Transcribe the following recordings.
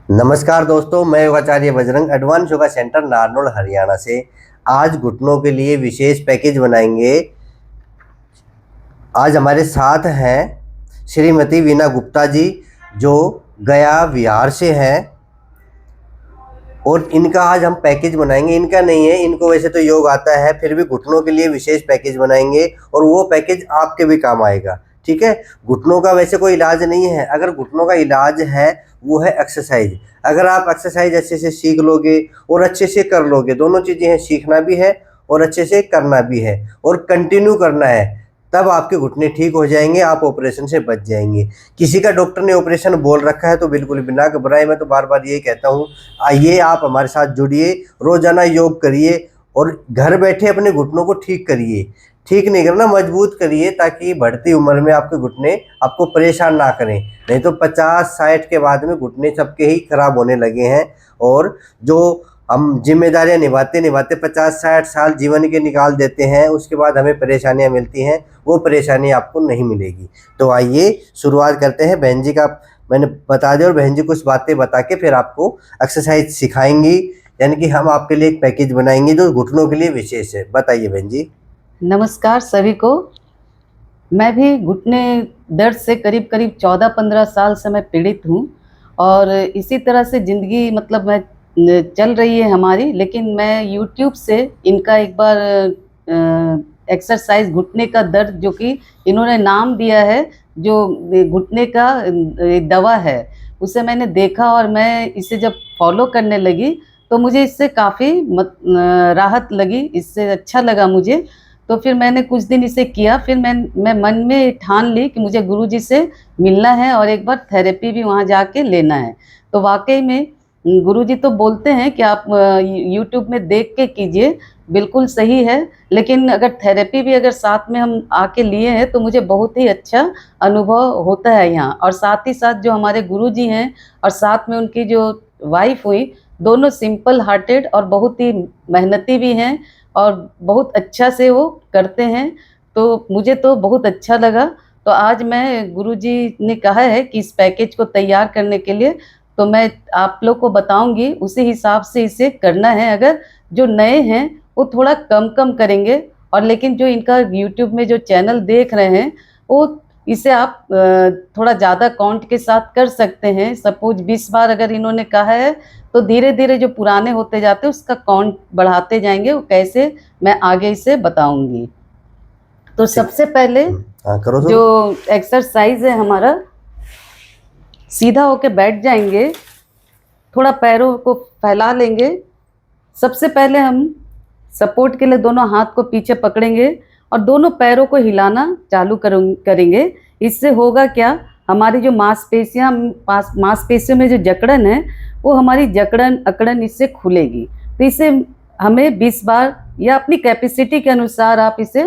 नमस्कार दोस्तों, मैं योगाचार्य बजरंग एडवांस योगा सेंटर नारनौल हरियाणा से आज घुटनों के लिए विशेष पैकेज बनाएंगे। आज हमारे साथ हैं श्रीमती वीना गुप्ता जी, जो गया बिहार से हैं और इनका आज हम पैकेज बनाएंगे। इनका नहीं है, इनको वैसे तो योग आता है, फिर भी घुटनों के लिए विशेष पैकेज बनाएंगे और वो पैकेज आपके भी काम आएगा। ठीक है, घुटनों का वैसे कोई इलाज नहीं है। अगर घुटनों का इलाज है वो है एक्सरसाइज। अगर आप एक्सरसाइज अच्छे से सीख लोगे और अच्छे से कर लोगे, दोनों चीज़ें हैं, सीखना भी है और अच्छे से करना भी है और कंटिन्यू करना है, तब आपके घुटने ठीक हो जाएंगे, आप ऑपरेशन से बच जाएंगे। किसी का डॉक्टर ने ऑपरेशन बोल रखा है तो बिल्कुल बिना घबराए, मैं तो बार बार यही कहता हूँ, आइए आप हमारे साथ जुड़िए, रोजाना योग करिए और घर बैठे अपने घुटनों को ठीक करिए। ठीक नहीं करना, मजबूत करिए, ताकि बढ़ती उम्र में आपके घुटने आपको परेशान ना करें। नहीं तो 50-60 के बाद में घुटने सबके ही खराब होने लगे हैं और जो हम जिम्मेदारियां निभाते निभाते 50-60 साल जीवन के निकाल देते हैं, उसके बाद हमें परेशानियां मिलती हैं, वो परेशानी आपको नहीं मिलेगी। तो आइए शुरुआत करते हैं। बहन जी का मैंने बता दिया और बहन जी कुछ बातें बता के फिर आपको एक्सरसाइज सिखाएंगी, यानी कि हम आपके लिए एक पैकेज बनाएंगे जो घुटनों के लिए विशेष है। बताइए बहन जी। नमस्कार सभी को। मैं भी घुटने दर्द से करीब करीब 14-15 साल से मैं पीड़ित हूँ और इसी तरह से ज़िंदगी मैं चल रही है हमारी। लेकिन मैं यूट्यूब से इनका एक बार एक्सरसाइज घुटने का दर्द, जो कि इन्होंने नाम दिया है, जो घुटने का दवा है, उसे मैंने देखा और मैं इसे जब फॉलो करने लगी तो मुझे इससे काफ़ी राहत लगी, इससे अच्छा लगा मुझे। तो फिर मैंने कुछ दिन इसे किया, फिर मैं मन में ठान ली कि मुझे गुरुजी से मिलना है और एक बार थेरेपी भी वहाँ जाके लेना है। तो वाकई में गुरुजी तो बोलते हैं कि आप यूट्यूब में देख के कीजिए, बिल्कुल सही है। लेकिन अगर थेरेपी भी अगर साथ में हम आके लिए हैं तो मुझे बहुत ही अच्छा अनुभव होता है यहाँ। और साथ ही साथ जो हमारे गुरुजी हैं और साथ में उनकी जो वाइफ हुई, दोनों सिंपल हार्टेड और बहुत ही मेहनती भी हैं और बहुत अच्छा से वो करते हैं। तो मुझे तो बहुत अच्छा लगा। तो आज मैं गुरुजी ने कहा है कि इस पैकेज को तैयार करने के लिए, तो मैं आप लोग को बताऊंगी, उसी हिसाब से इसे करना है। अगर जो नए हैं वो थोड़ा कम कम करेंगे, और लेकिन जो इनका यूट्यूब में जो चैनल देख रहे हैं वो इसे आप थोड़ा ज़्यादा काउंट के साथ कर सकते हैं। सपोज 20 बार अगर इन्होंने कहा है तो धीरे धीरे जो पुराने होते जाते हैं उसका काउंट बढ़ाते जाएंगे। वो कैसे, मैं आगे इसे बताऊंगी। तो सबसे पहले करो जो एक्सरसाइज है हमारा, सीधा होके बैठ जाएंगे, थोड़ा पैरों को फैला लेंगे। सबसे पहले हम सपोर्ट के लिए दोनों हाथ को पीछे पकड़ेंगे और दोनों पैरों को हिलाना चालू करेंगे। इससे होगा क्या, हमारी जो मांसपेशियों में जो जकड़न है, वो हमारी जकड़न अकड़न इससे खुलेगी। तो इसे हमें 20 बार या अपनी कैपेसिटी के अनुसार आप इसे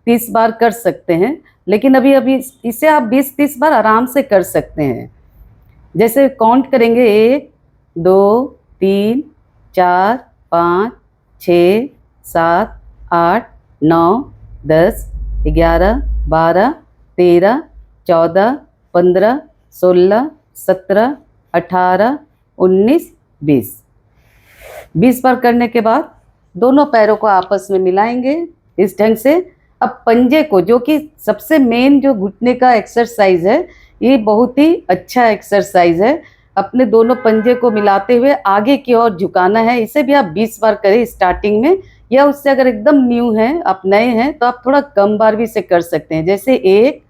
30 बार कर सकते हैं। लेकिन अभी इसे आप 20-30 बार आराम से कर सकते हैं। जैसे काउंट करेंगे, 1 2 3 4 5 6 7 8 9 10 11 12 13 14 15 16 17 18 19 20। 20 बार करने के बाद दोनों पैरों को आपस में मिलाएंगे इस ढंग से। अब पंजे को, जो कि सबसे मेन जो घुटने का एक्सरसाइज है, ये बहुत ही अच्छा एक्सरसाइज है। अपने दोनों पंजे को मिलाते हुए आगे की ओर झुकाना है। इसे भी आप 20 बार करें स्टार्टिंग में, या उससे अगर एकदम न्यू हैं, आप नए हैं, तो आप थोड़ा कम बार भी इसे कर सकते हैं। जैसे 1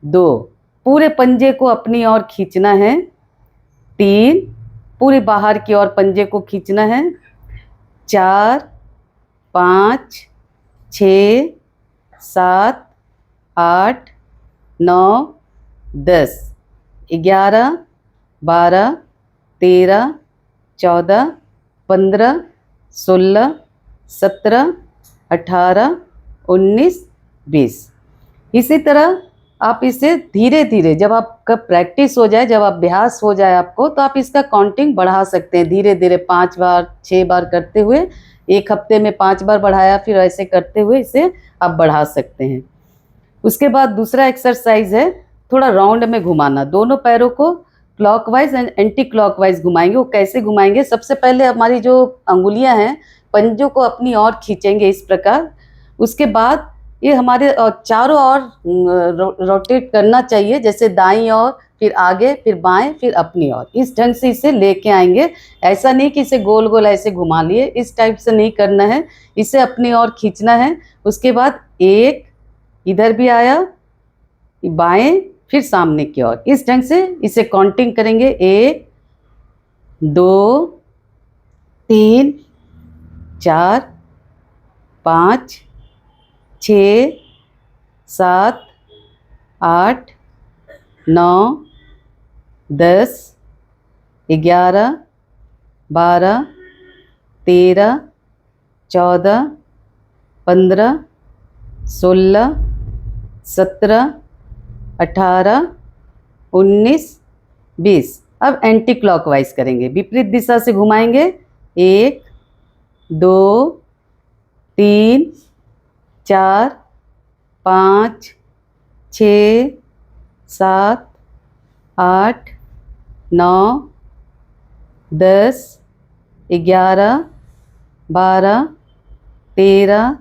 2, पूरे पंजे को अपनी ओर खींचना है। 3, पूरे बाहर की ओर पंजे को खींचना है। 4 5 6 7 8 9 10 11 12 13 14 15 16 17 18 19 20। इसी तरह आप इसे धीरे धीरे, जब आपका प्रैक्टिस हो जाए, जब अभ्यास हो जाए आपको, तो आप इसका काउंटिंग बढ़ा सकते हैं धीरे धीरे। 5 बार 6 बार करते हुए, एक हफ्ते में 5 बार बढ़ाया, फिर ऐसे करते हुए इसे आप बढ़ा सकते हैं। उसके बाद दूसरा एक्सरसाइज है थोड़ा राउंड में घुमाना। दोनों पैरों को क्लॉकवाइज एंड एंटी क्लॉकवाइज घुमाएंगे। वो कैसे घुमाएंगे? सबसे पहले हमारी जो अंगुलियां हैं पंजों को अपनी ओर खींचेंगे इस प्रकार। उसके बाद ये हमारे चारों ओर रोटेट करना चाहिए, जैसे दाईं ओर, फिर आगे, फिर बाएं, फिर अपनी ओर। इस ढंग से इसे लेके आएंगे। ऐसा नहीं कि इसे गोल गोल ऐसे घुमा लिए, इस टाइप से नहीं करना है, इसे अपनी ओर खींचना है। उसके बाद एक इधर भी आया, बाएं, फिर सामने की ओर। इस ढंग से इसे काउंटिंग करेंगे। 1 2 3 4 5 6 7 8 9 10 11 12 13 14 15 16 17 18 19 20। अब एंटी क्लॉकवाइज करेंगे, विपरीत दिशा से घुमाएंगे। 1 2 3 4 5 6 7 8 9 10 11 12 13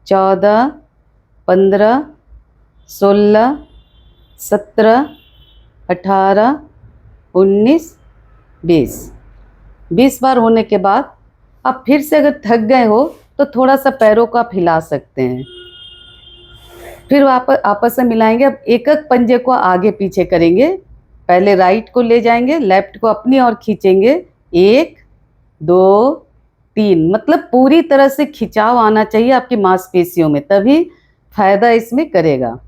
14 15 16 17 18 19 20। 20 बार होने के बाद अब फिर से अगर थक गए हो तो थोड़ा सा पैरों को आप हिला सकते हैं। फिर आपस में मिलाएंगे। अब एक एक पंजे को आगे पीछे करेंगे। पहले राइट को ले जाएंगे, लेफ्ट को अपनी ओर खींचेंगे। 1 2 3, मतलब पूरी तरह से खिंचाव आना चाहिए आपकी मांसपेशियों में, तभी फायदा इसमें करेगा।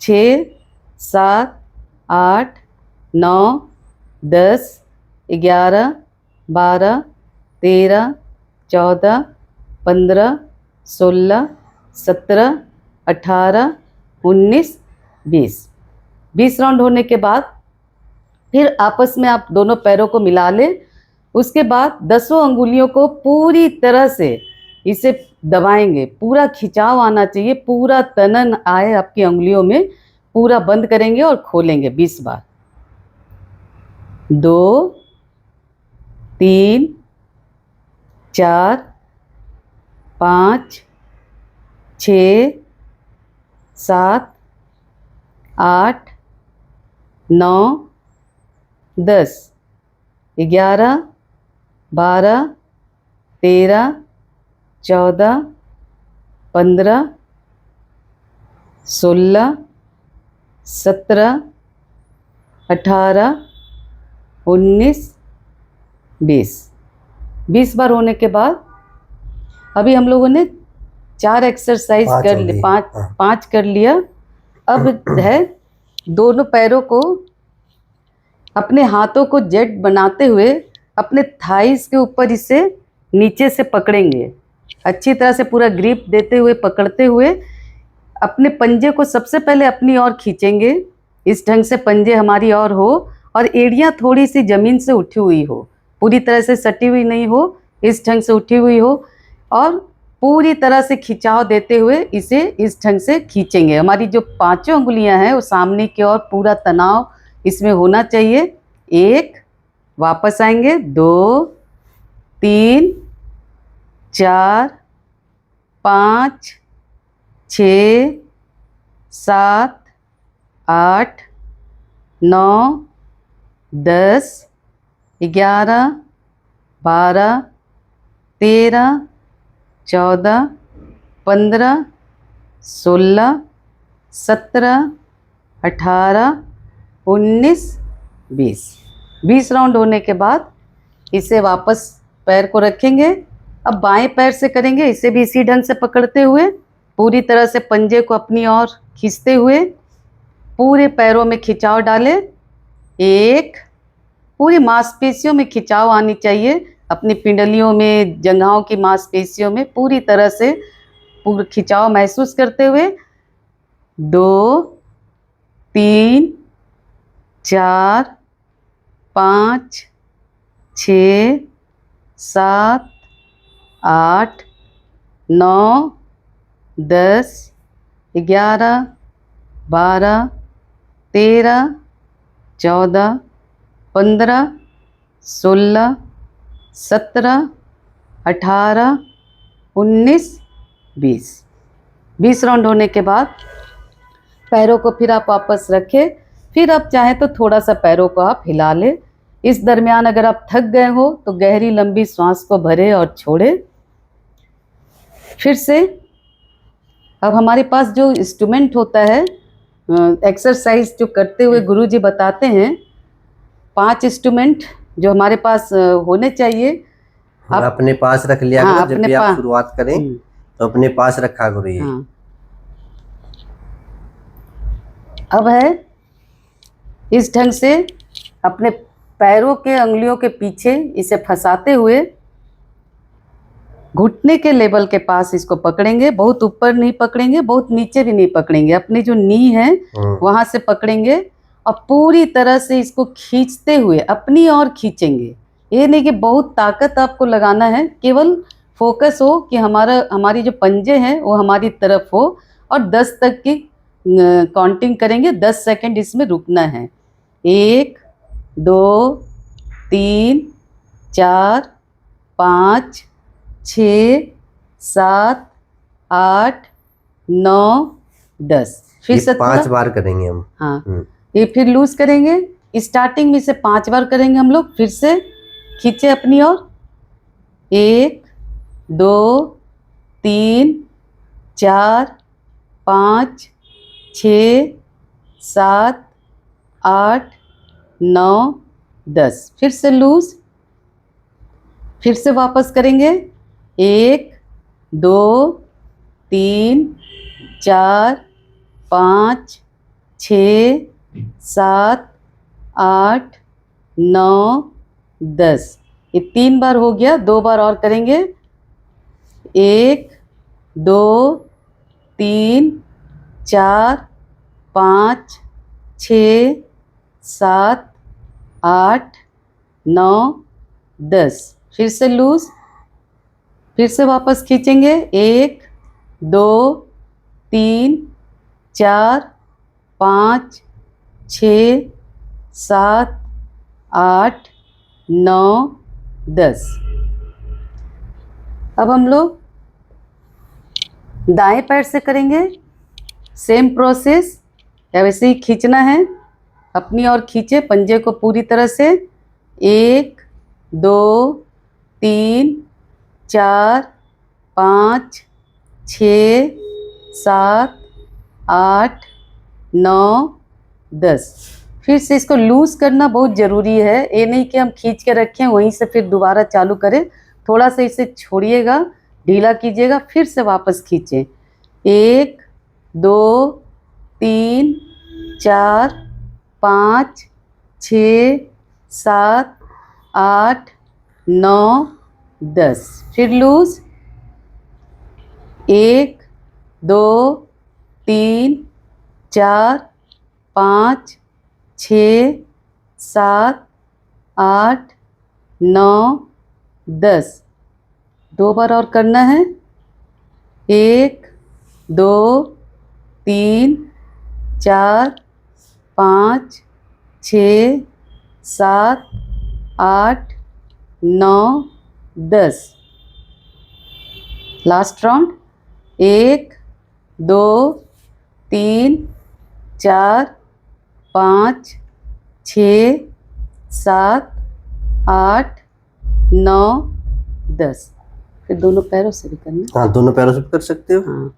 6 7 8 9 10 11 12 13 14 15 16 17 18 19 20। 20 राउंड होने के बाद फिर आपस में आप दोनों पैरों को मिला लें। उसके बाद 10 अंगुलियों को पूरी तरह से इसे दबाएंगे। पूरा खिंचाव आना चाहिए, पूरा तनन आए आपकी अंगुलियों में। पूरा बंद करेंगे और खोलेंगे 20 बार। 2 3 4 5 6 7 8 9 10 11 12 13 14 15 16 17 18 19 20। 20 बार होने के बाद अभी हम लोगों ने 4 एक्सरसाइज पाँच कर हो ली, गई। 5 हाँ। 5 कर लिया। अब है दोनों पैरों को अपने हाथों को जेट बनाते हुए अपने थाइस के ऊपर इसे नीचे से पकड़ेंगे। अच्छी तरह से पूरा ग्रिप देते हुए, पकड़ते हुए अपने पंजे को सबसे पहले अपनी ओर खींचेंगे। इस ढंग से पंजे हमारी ओर हो और एड़ियाँ थोड़ी सी ज़मीन से उठी हुई हो, पूरी तरह से सटी हुई नहीं हो, इस ढंग से उठी हुई हो। और पूरी तरह से खिंचाव देते हुए इसे इस ढंग से खींचेंगे। हमारी जो 5 अंगुलियां हैं वो सामने की ओर, पूरा तनाव इसमें होना चाहिए। 1, वापस आएंगे। 2 3 4 5 6 7 8 9 10 11 12 13 14 15 16 17 18 19 20। 20 राउंड होने के बाद इसे वापस पैर को रखेंगे। अब बाएं पैर से करेंगे, इसे भी इसी ढंग से पकड़ते हुए पूरी तरह से पंजे को अपनी ओर खींचते हुए पूरे पैरों में खिंचाव डालें। 1, पूरी मांसपेशियों में खिंचाव आनी चाहिए, अपनी पिंडलियों में, जंघाओं की मांसपेशियों में पूरी तरह से पूरा खिंचाव महसूस करते हुए। 2 3 4 5 6 7 8 9 10 11 12 13 14 15, 16, 17, 18, 19, 20। 20 राउंड होने के बाद पैरों को फिर आप वापस रखें। फिर आप चाहें तो थोड़ा सा पैरों को आप हिला लें। इस दरमियान अगर आप थक गए हो तो गहरी लंबी सांस को भरें और छोड़ें। फिर से अब हमारे पास जो इंस्ट्रूमेंट होता है, एक्सरसाइज जो करते हुए गुरुजी बताते हैं, 5 इंस्ट्रूमेंट जो हमारे पास होने चाहिए। आप अपने पास रख लिया हाँ, करो। जब अपने भी आप शुरुआत करें हम्म, तो अपने पास रखा करो ये। हाँ। अब है इस ढंग से अपने पैरों के अंगुलियों के पीछे इसे फंसाते हुए घुटने के लेवल के पास इसको पकड़ेंगे। बहुत ऊपर नहीं पकड़ेंगे, बहुत नीचे भी नहीं पकड़ेंगे। अपनी जो नी है वहां से पकड़ेंगे और पूरी तरह से इसको खींचते हुए अपनी ओर खींचेंगे। ये नहीं कि बहुत ताकत आपको लगाना है, केवल फोकस हो कि हमारी जो पंजे हैं वो हमारी तरफ हो। और 10 तक की काउंटिंग करेंगे। 10 सेकंड इसमें रुकना है। 1, 2, 3, 4, 5, 6, 7, 8, 9, 10। फिर से 5 बार करेंगे हम। हाँ, ये फिर लूज करेंगे। स्टार्टिंग में से 5 बार करेंगे हम लोग। फिर से खींचे अपनी ओर। 1, 2, 3, 4, 5, 6, 7, 8, 9, 10। फिर से लूज। फिर से वापस करेंगे। 1, 2, 3, 4, 5, 6, 7, 8, 9, 10। ये 3 बार हो गया। 2 बार और करेंगे। 1, 2, 3, 4, 5, 6, 7, 8, 9, 10। फिर से लूज। फिर से वापस खींचेंगे। 1, 2, 3, 4, 5, 6, 7, 8, 9, 10। अब हम लोग दाएं पैर से करेंगे सेम प्रोसेस। वैसे ही खींचना है। अपनी ओर खींचे पंजे को पूरी तरह से। 1, 2, 3, 4, 5, 6, 7, 8, 9, 10। फिर से इसको लूज करना बहुत ज़रूरी है। ये नहीं कि हम खींच के रखें वहीं से फिर दोबारा चालू करें। थोड़ा सा इसे छोड़िएगा, ढीला कीजिएगा, फिर से वापस खींचें। 1, 2, 3, 4, 5, 6, 7, 8, 9, 10। फिर लूज। 1, 2, 3, 4, 5, 6, 7, 8, 9, 10। 2 बार और करना है। 1, 2, 3, 4, 5, 6, 7, 8, 9, 10। Last round. 1, 2, 3, 4, 5, 6, 7, 8, 9, 10। फिर दोनों पैरों से भी करना। हाँ, दोनों पैरों से भी कर सकते हो। हाँ,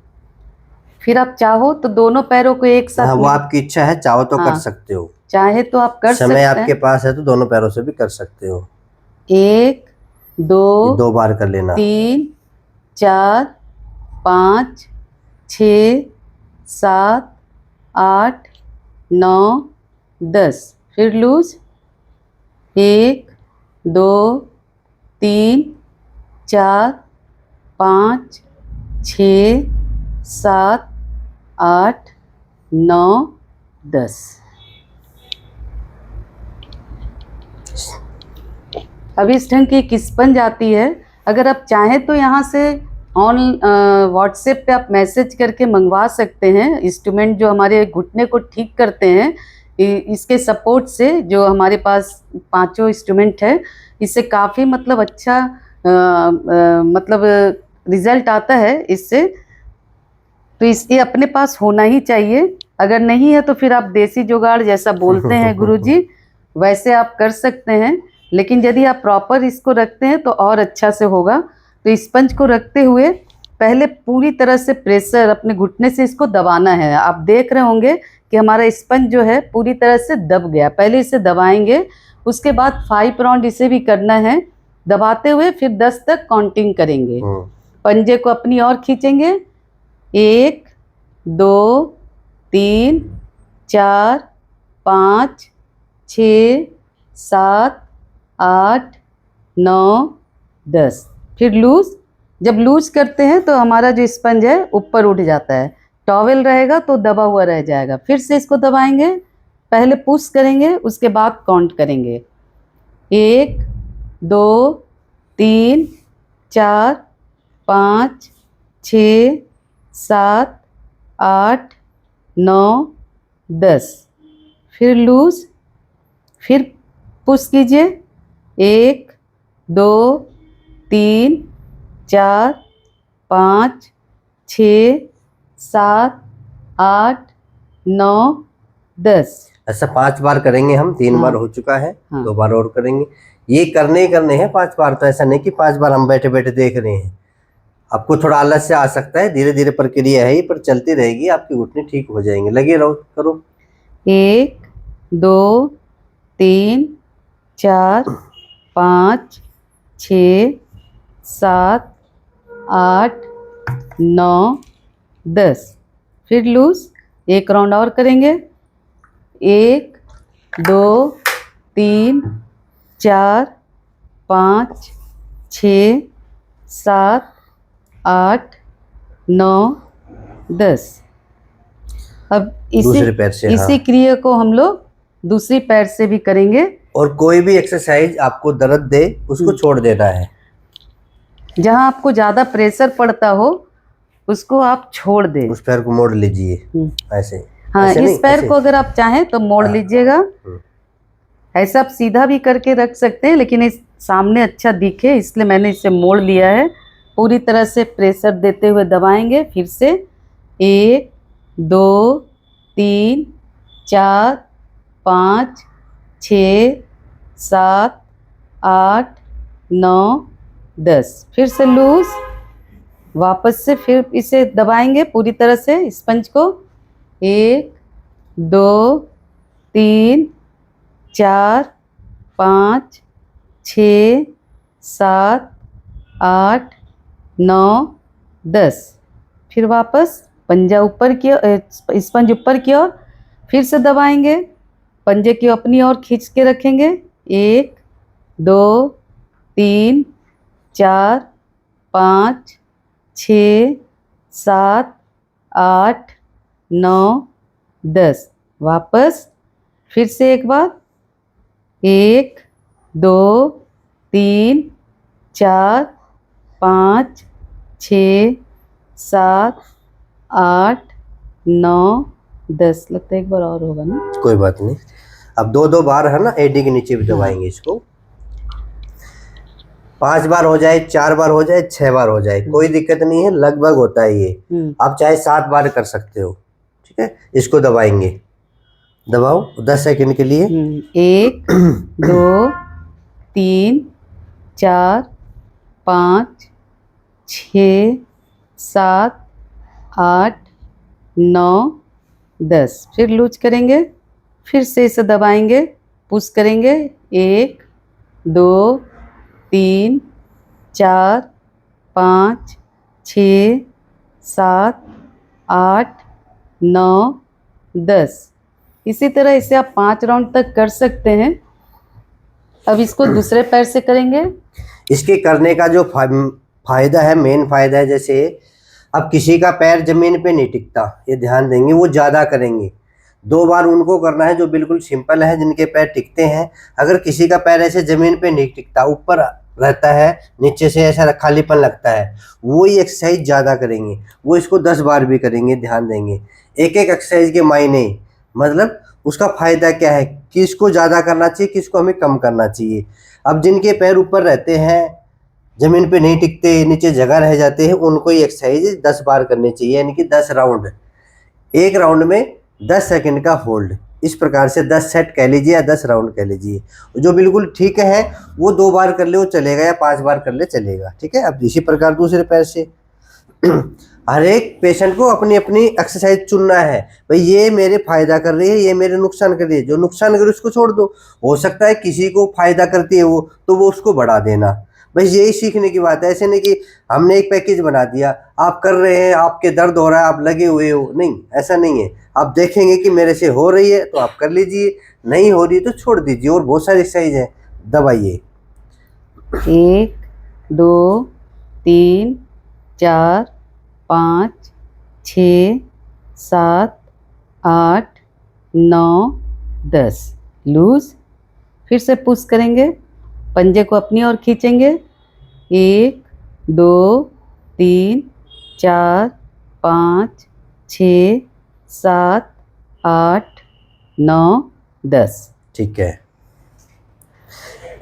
फिर आप चाहो तो दोनों पैरों को एक साथ हाँ, वो आपकी इच्छा है, चाहो तो कर सकते हो। चाहे तो आप कर सकते समय हैं। आपके पास है तो दोनों पैरों से भी कर सकते हो। 1, 2, 2 बार कर लेना। 3, 4, 5, 6, 7, 8, 9, 10। फिर लूज। 1, 2, 3, 4, 5, 6, 7, 8, 9, 10। अब इस ढंग की एक स्पंज आती है। अगर आप चाहें तो यहाँ से व्हाट्सएप पे आप मैसेज करके मंगवा सकते हैं इंस्ट्रूमेंट जो हमारे घुटने को ठीक करते हैं। इसके सपोर्ट से जो हमारे पास पांचों इंस्ट्रूमेंट है, इससे काफ़ी मतलब अच्छा मतलब रिजल्ट आता है इससे। तो ये अपने पास होना ही चाहिए। अगर नहीं है तो फिर आप देसी जुगाड़ जैसा बोलते हैं गुरुजी, वैसे आप कर सकते हैं। लेकिन यदि आप प्रॉपर इसको रखते हैं तो और अच्छा से होगा। तो स्पंज को रखते हुए पहले पूरी तरह से प्रेशर अपने घुटने से इसको दबाना है। आप देख रहे होंगे कि हमारा स्पंज जो है पूरी तरह से दब गया। पहले इसे दबाएंगे, उसके बाद 5 राउंड इसे भी करना है दबाते हुए, फिर 10 तक काउंटिंग करेंगे। पंजे को अपनी ओर खींचेंगे, 1 2 3 4 5 6 7 8 9 10। फिर लूज। जब लूज करते हैं तो हमारा जो स्पंज है ऊपर उठ जाता है, टॉवेल रहेगा तो दबा हुआ रह जाएगा। फिर से इसको दबाएंगे, पहले पुश करेंगे, उसके बाद काउंट करेंगे, 1 2 3 4 5 6 7 8 9 10। फिर लूज, फिर पुश कीजिए, 1 2 3 4 5 6 7 8 9 10। ऐसा 5 बार करेंगे हम। 3 हाँ। बार हो चुका है, हाँ। 2 बार और करेंगे। ये करने ही करने हैं 5 बार। तो ऐसा नहीं कि 5 बार हम बैठे बैठे देख रहे हैं। आपको थोड़ा आलस से आ सकता है, धीरे धीरे प्रक्रिया है ये, पर चलती रहेगी, आपकी घुटने ठीक हो जाएंगे। लगे रहो, करो। 1 2 3 4 5 6 7 8 9 10। फिर लूज, 1 राउंड और करेंगे, 1 2 3 4 5 6 7 8 9 10। अब दूसरे पैर से, इसी हाँ। क्रिया को हम लोग दूसरी पैर से भी करेंगे। और कोई भी एक्सरसाइज आपको दर्द दे उसको छोड़ देना है। जहाँ आपको ज़्यादा प्रेशर पड़ता हो उसको आप छोड़ दें। उस पैर को मोड़ लीजिए, ऐसे। हाँ, ऐसे इस नहीं, पैर ऐसे। को अगर आप चाहें तो मोड़ हाँ। लीजिएगा। ऐसा आप सीधा भी करके रख सकते हैं, लेकिन इस सामने अच्छा दिखे इसलिए मैंने इसे मोड़ लिया है। पूरी तरह से प्रेशर देते हुए दबाएंगे। फिर से 1 2 3 4 5 6 7 8 9 10। फिर से लूज, वापस से फिर इसे दबाएंगे पूरी तरह से स्पंज को, 1 2 3 4 5 6 7 8 9 10। फिर वापस पंजा ऊपर की ओर, स्पंज ऊपर की ओर, फिर से दबाएंगे, पंजे की अपनी ओर खींच के रखेंगे, 1 2 3 4 5 6 7 8 9 10। वापस फिर से एक बार, 1 2 3 4 5 6 7 8 9 10। लगता है एक बार और होगा ना। कोई बात नहीं। अब 2 बार है ना, एडी के नीचे भी दबाएंगे इसको। 5 बार हो जाए, 4 बार हो जाए, 6 बार हो जाए, कोई दिक्कत नहीं है, लगभग होता है ये। आप चाहे 7 बार कर सकते हो, ठीक है। इसको दबाएंगे, दबाओ 10 सेकंड के लिए। 1 2 3 4 5 6 7 8 9 10। फिर लूज करेंगे, फिर से इसे दबाएंगे, पुश करेंगे, 1 2 3 4 5 6 7 8 9 10। इसी तरह इसे आप 5 राउंड तक कर सकते हैं। अब इसको दूसरे पैर से करेंगे। इसके करने का जो फायदा है, मेन फायदा है, जैसे अब किसी का पैर जमीन पे नहीं टिकता, ये ध्यान देंगे, वो ज़्यादा करेंगे। 2 बार उनको करना है जो बिल्कुल सिंपल है, जिनके पैर टिकते हैं। अगर किसी का पैर ऐसे जमीन पे नहीं टिकता, ऊपर रहता है, नीचे से ऐसा खालीपन लगता है, वो ही एक्सरसाइज ज़्यादा करेंगे। वो इसको 10 बार भी करेंगे, ध्यान देंगे। एक एक एक्सरसाइज के मायने, मतलब उसका फ़ायदा क्या है, किसको ज़्यादा करना चाहिए, किसको हमें कम करना चाहिए। अब जिनके पैर ऊपर रहते हैं, ज़मीन पे नहीं टिकते, नीचे जगह रह जाते हैं, उनको ये एक्सरसाइज 10 बार करनी चाहिए, यानी कि 10 राउंड। एक राउंड में 10 सेकंड का होल्ड, इस प्रकार से 10 सेट कह लीजिए या 10 राउंड कह लीजिए। जो बिल्कुल ठीक है वो 2 बार कर ले वो चलेगा, या 5 बार कर ले चलेगा, ठीक है। अब इसी प्रकार दूसरे पैर से हर एक पेशेंट को अपनी अपनी एक्सरसाइज चुनना है, भाई ये मेरे फायदा कर रही है, ये मेरे नुकसान कर रही है। जो नुकसान कर रही है उसको छोड़ दो, हो सकता है किसी को फायदा करती है वो, तो वो उसको बढ़ा देना। बस यही सीखने की बात है। ऐसे नहीं कि हमने एक पैकेज बना दिया, आप कर रहे हैं, आपके दर्द हो रहा है, आप लगे हुए हो, नहीं, ऐसा नहीं है। आप देखेंगे कि मेरे से हो रही है तो आप कर लीजिए, नहीं हो रही तो छोड़ दीजिए। और बहुत सारी एक्सरसाइज है, दबाइए। 1 2 3 4 5 6 7 8 9 10। लूज। फिर से पुश करेंगे, पंजे को अपनी ओर खींचेंगे। 1 2 3 4 5 6 7 8 9 10। ठीक है,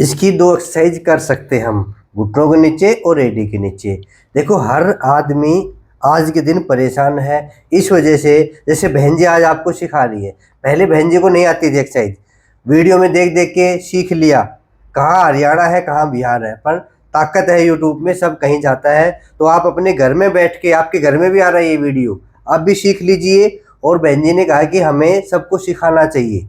इसकी 2 एक्सरसाइज कर सकते हैं हम, घुटनों के नीचे और एडी के नीचे। देखो हर आदमी आज के दिन परेशान है इस वजह से, जैसे बहन जी आज आपको सिखा रही है, पहले बहन जी को नहीं आती थी एक्सरसाइज, वीडियो में देख देख के सीख लिया। कहाँ हरियाणा है, कहाँ बिहार है, पर ताकत है यूट्यूब में, सब कहीं जाता है। तो आप अपने घर में बैठ के, आपके घर में भी आ रहा है ये वीडियो, आप भी सीख लीजिए। और बहन जी ने कहा कि हमें सबको सिखाना चाहिए।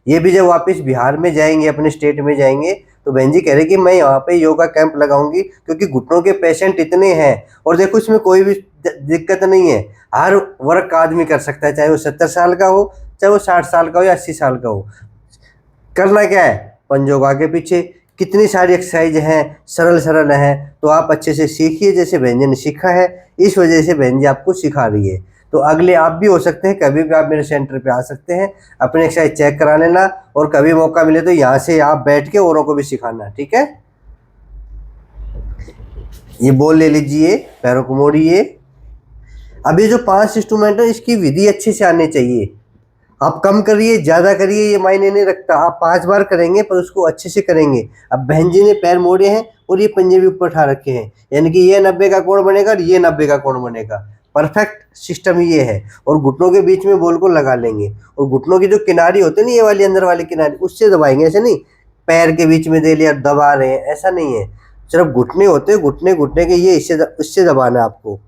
ये भी जब वापस बिहार में जाएंगे, अपने स्टेट में जाएंगे, तो बहन जी कह रहे कि मैं यहाँ पे योगा कैंप लगाऊंगी, क्योंकि घुटनों के पेशेंट इतने हैं। और देखो इसमें कोई भी दिक्कत नहीं है, हर वर्ग का आदमी कर सकता है, चाहे वो 70 साल का हो, चाहे वो 60 साल का हो या 80 साल का हो। करना क्या है, पंजों को आगे पीछे, कितनी सारी एक्सरसाइज हैं, सरल सरल हैं। तो आप अच्छे से सीखिए जैसे बहन जी ने सीखा है, इस वजह से बहन जी आपको सिखा रही है। तो अगले आप भी हो सकते हैं, कभी भी आप मेरे सेंटर पे आ सकते हैं, अपने एक्सरसाइज चेक करा लेना, और कभी मौका मिले तो यहाँ से आप बैठ के औरों को भी सिखाना, ठीक है। ये बॉल ले लीजिए, पैरों को मोड़िए। अब ये जो 5 इंस्ट्रूमेंट है इसकी विधि अच्छे से आनी चाहिए। आप कम करिए, ज़्यादा करिए, ये मायने नहीं रखता। आप 5 बार करेंगे पर उसको अच्छे से करेंगे। अब बहन जी ने पैर मोड़े हैं और ये पंजे भी ऊपर उठा रखे हैं, यानी कि ये 90 का कोण बनेगा और ये 90 का कोण बनेगा। परफेक्ट सिस्टम ये है। और घुटनों के बीच में बॉल को लगा लेंगे, और घुटनों की जो किनारी होती है ना, ये वाली अंदर वाली किनारी, उससे दबाएंगे। ऐसे नहीं पैर के बीच में दे लिया दबा रहे हैं, ऐसा नहीं है। सिर्फ घुटने होते हैं, घुटने घुटने के ये इससे दबाना है आपको,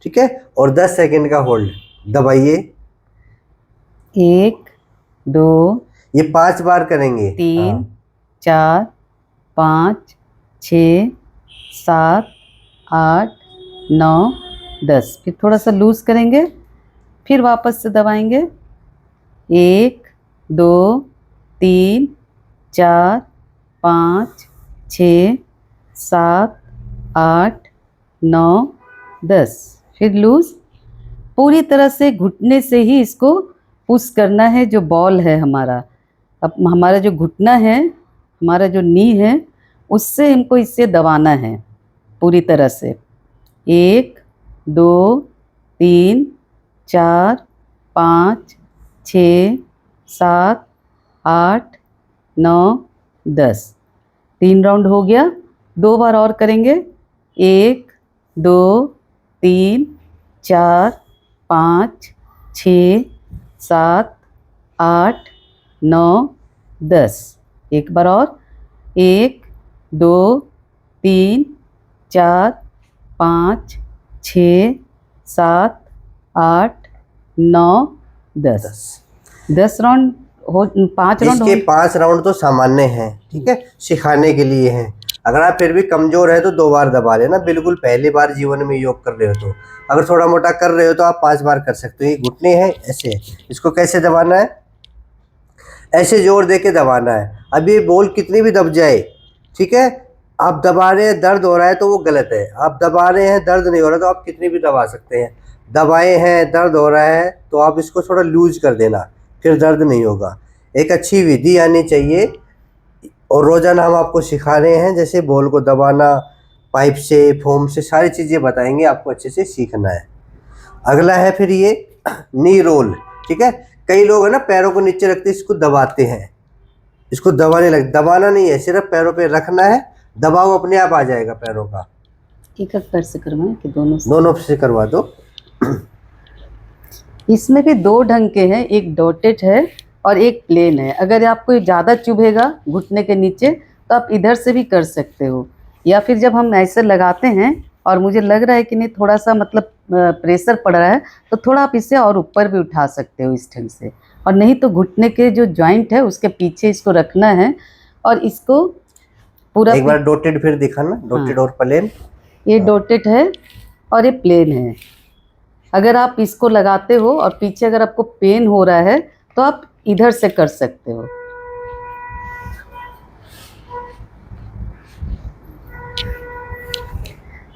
ठीक है। और 10 सेकेंड का होल्ड, दबाइए। 1 2 ये 5 बार करेंगे। 3 4 5 6 7 8 9 10। फिर थोड़ा सा लूज करेंगे, फिर वापस से दबाएंगे। 1 2 3 4 5 6 7 8 9 10। फिर लूज। पूरी तरह से घुटने से ही इसको पुश करना है। जो बॉल है हमारा, अब हमारा जो घुटना है, हमारा जो नी है, उससे हमको इससे दबाना है पूरी तरह से। 1 2 3 4 5 6 7 8 9 10। 3 राउंड हो गया। 2 बार और करेंगे। 1 2 3 4 5 6 7 8 9 10। एक बार और। 1 2 3 4 5 6 7 8 9 10। 10 राउंड हो, 5 राउंड इसके 5 राउंड तो सामान्य हैं, ठीक है, सिखाने के लिए हैं। अगर आप फिर भी कमजोर है तो 2 बार दबा लेना, बिल्कुल पहली बार जीवन में योग कर रहे हो तो। अगर थोड़ा मोटा कर रहे हो तो आप 5 बार कर सकते हो। ये घुटने हैं ऐसे, इसको कैसे दबाना है, ऐसे जोर दे के दबाना है। अब ये बॉल कितनी भी दब जाए, ठीक है, आप दबा रहे हैं दर्द हो रहा है तो वो गलत है। आप दबा रहे हैं दर्द नहीं हो रहा तो आप कितनी भी दबा सकते हैं। दबाए हैं दर्द हो रहा है तो आप इसको थोड़ा लूज कर देना, फिर दर्द नहीं होगा। एक अच्छी विधि आनी चाहिए, और रोज़ाना हम आपको सिखा रहे हैं, जैसे बॉल को दबाना, पाइप से, फोम से, सारी चीज़ें बताएंगे, आपको अच्छे से सीखना है। अगला है फिर ये नी रोल, ठीक है। कई लोग है ना पैरों को नीचे रखते इसको दबाते हैं, इसको दबाना नहीं है, सिर्फ पैरों पे रखना है, दबाव अपने आप आ जाएगा पैरों का। एक एक पैर से करवाएं कि दोनों से? दोनों से करवा दो। इसमें भी दो ढंग के हैं, एक डॉटेड है और एक प्लेन है। अगर आपको ज़्यादा चुभेगा घुटने के नीचे तो आप इधर से भी कर सकते हो, या फिर जब हम ऐसे लगाते हैं और मुझे लग रहा है कि नहीं थोड़ा सा मतलब प्रेशर पड़ रहा है तो थोड़ा आप इसे और ऊपर भी उठा सकते हो इस ढंग से, और नहीं तो घुटने के जो जॉइंट है उसके पीछे इसको रखना है और इसको पूरा एक बार डॉटेड फिर दिखाना, डॉटेड और प्लेन। ये डॉटेड है और ये प्लेन है। अगर आप इसको लगाते हो और पीछे अगर आपको पेन हो रहा है तो आप इधर से कर सकते हो।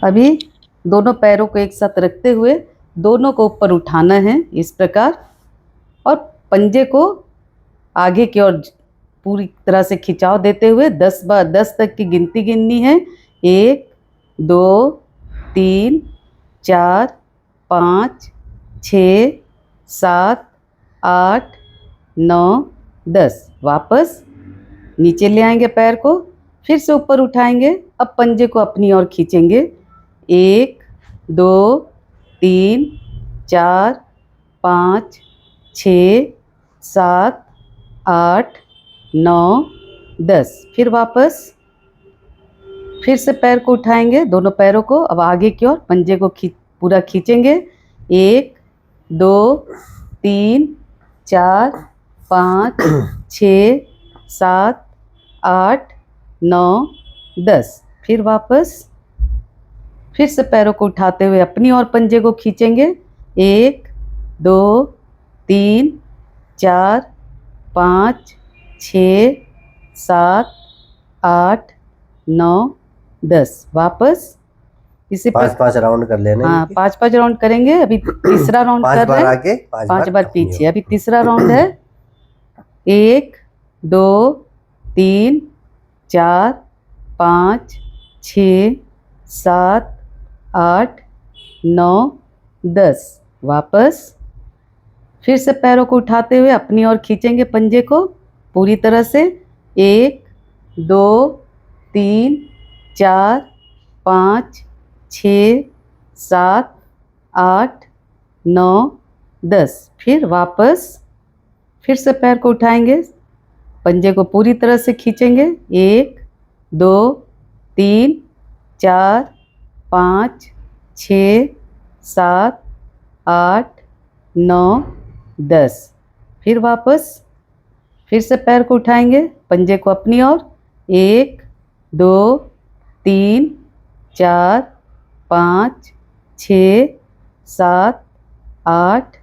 अभी दोनों पैरों को एक साथ रखते हुए दोनों को ऊपर उठाना है इस प्रकार, और पंजे को आगे की ओर पूरी तरह से खिंचाव देते हुए 10 तक की गिनती गिननी है। 1 2 3 4 5 6 7 8 9 10। वापस नीचे ले आएंगे पैर को, फिर से ऊपर उठाएंगे। अब पंजे को अपनी ओर खींचेंगे। 1 2 3 4 5 6 7 8 9 10। फिर वापस फिर से पैर को उठाएंगे, दोनों पैरों को अब आगे की ओर पंजे को पूरा खींचेंगे। 1 2 3 4 5 6 7 8 9 10। फिर वापस फिर से पैरों को उठाते हुए अपनी ओर पंजे को खींचेंगे। 1 2 3 4 5 6 7 8 9 10। वापस इसे 5 राउंड कर लेना। हाँ 5 राउंड करेंगे। अभी तीसरा राउंड कर रहे हैं, आगे 5 बार पीछे। अभी तीसरा राउंड है। 1 2 3 4 5 6 7 8 9 10। वापस फिर से पैरों को उठाते हुए अपनी ओर खींचेंगे पंजे को पूरी तरह से। 1 2 3 4 5 6 7 8 9 10। फिर वापस फिर से पैर को उठाएंगे, पंजे को पूरी तरह से खींचेंगे। 1 2 3 4 5 6 7 8 9 10। फिर वापस फिर से पैर को उठाएंगे, पंजे को अपनी ओर। 1 2 3 4 5 6 7 8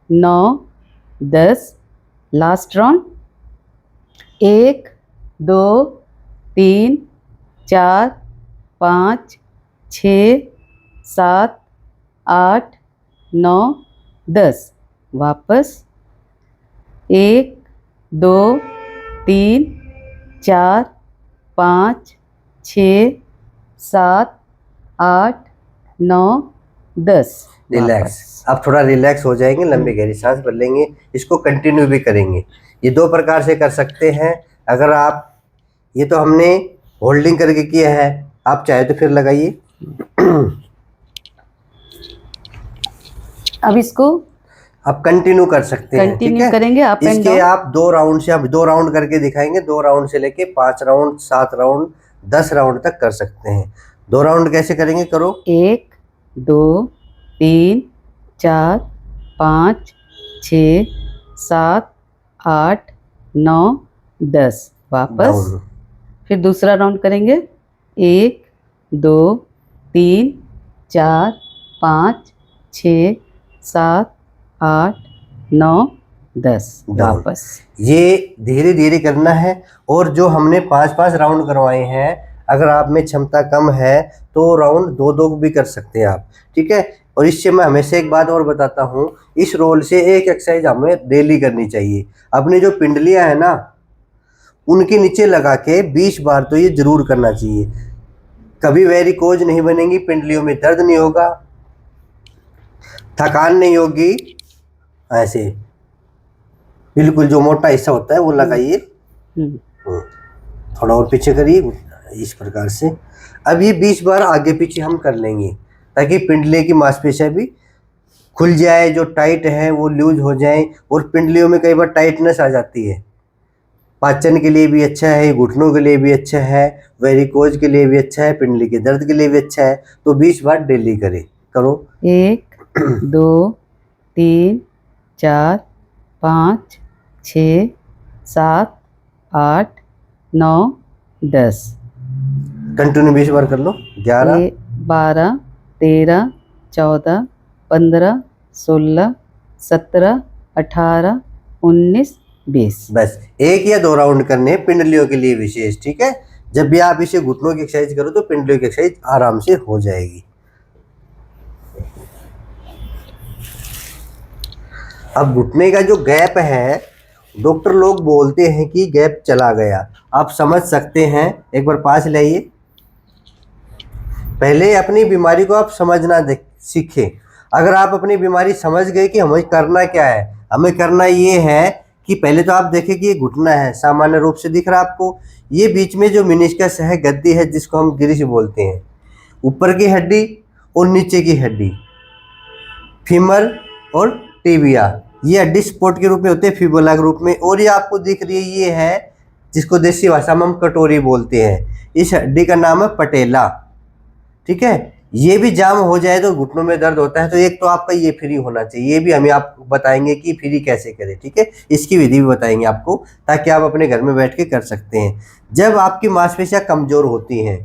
9 10। Last round. 1 2 3 4 5 6 7 8 9 10। वापस 1 2 3 4 5 6 7 8 9 10। रिलैक्स। अब थोड़ा रिलैक्स हो जाएंगे, लंबी गहरी सांस भर लेंगे। इसको कंटिन्यू भी करेंगे। ये 2 प्रकार से कर सकते हैं। अगर आप, ये तो हमने होल्डिंग करके किया है, आप चाहे तो फिर लगाइए। अब इसको आप कंटिन्यू कर सकते हैं। कंटिन्यू करेंगे अप एंड इसके डाउन। आप 2 राउंड से, आप 2 राउंड करके दिखाएंगे। 2 राउंड से लेके 5 राउंड 7 राउंड 10 राउंड तक कर सकते हैं। 2 राउंड कैसे करेंगे, करो। 1 2 3 4 5 6 7 8 9 10। वापस डाउन। फिर दूसरा राउंड करेंगे। 1 2 3 4 5 6 7 8 9 10। डाउन। वापस ये धीरे धीरे करना है। और जो हमने 5 राउंड करवाए हैं, अगर आप में क्षमता कम है तो राउंड 2 भी कर सकते हैं आप, ठीक है। और इससे मैं हमेशा एक बात और बताता हूँ, इस रोल से एक एक्सरसाइज हमें डेली करनी चाहिए। अपनी जो पिंडलियाँ है ना, उनके नीचे लगा के 20 बार तो ये जरूर करना चाहिए। कभी वेरिकोज नहीं बनेंगी, पिंडलियों में दर्द नहीं होगा, थकान नहीं होगी। ऐसे बिल्कुल जो मोटा हिस्सा होता है वो लगाइए। हम्म, थोड़ा और पीछे करिए इस प्रकार से। अब ये 20 बार आगे पीछे हम कर लेंगे ताकि पिंडली की मांसपेशियां भी खुल जाए, जो टाइट है वो लूज हो जाए। और पिंडलियों में कई बार टाइटनेस आ जाती है, पाचन के लिए भी अच्छा है, घुटनों के लिए भी अच्छा है, वेरिकोज के लिए भी अच्छा है, पिंडली के दर्द के लिए भी अच्छा है। तो 20 बार डेली करें, करो। 1 2 3 4 5 6 7 8 9 10 कंटिन्यू 20 बार कर लो। 11 12 13 14 15 16 17 18 19 20। बस 1 या 2 राउंड करने हैं पिंडलियों के लिए विशेष, ठीक है। जब भी आप इसे घुटनों की एक्सरसाइज करो तो पिंडलियों की एक्सरसाइज आराम से हो जाएगी। अब घुटने का जो गैप है, डॉक्टर लोग बोलते हैं कि गैप चला गया। आप समझ सकते हैं, एक बार पास लाइए। पहले अपनी बीमारी को आप समझना सीखें। अगर आप अपनी बीमारी समझ गए कि हमें करना क्या है, हमें करना ये है कि पहले तो आप देखें कि ये घुटना है, सामान्य रूप से दिख रहा है आपको। ये बीच में जो मेनिस्कस है, गद्दी है, जिसको हम गिरिश बोलते हैं, ऊपर की हड्डी और नीचे की हड्डी, फीमर और टिबिया, ये हड्डी स्पोर्ट के रूप में होते हैं, फिबुला के रूप में। और ये आपको दिख रही है, ये है जिसको देसी भाषा में हम कटोरी बोलते हैं। इस हड्डी का नाम है पटेला, ठीक है। ये भी जाम हो जाए तो घुटनों में दर्द होता है, तो एक तो आपका ये फ्री होना चाहिए। ये भी हमें आपको बताएंगे कि फ्री कैसे करें, ठीक है। इसकी विधि भी बताएंगे आपको, ताकि आप अपने घर में बैठ के कर सकते हैं। जब आपकी मांसपेशियां कमजोर होती हैं,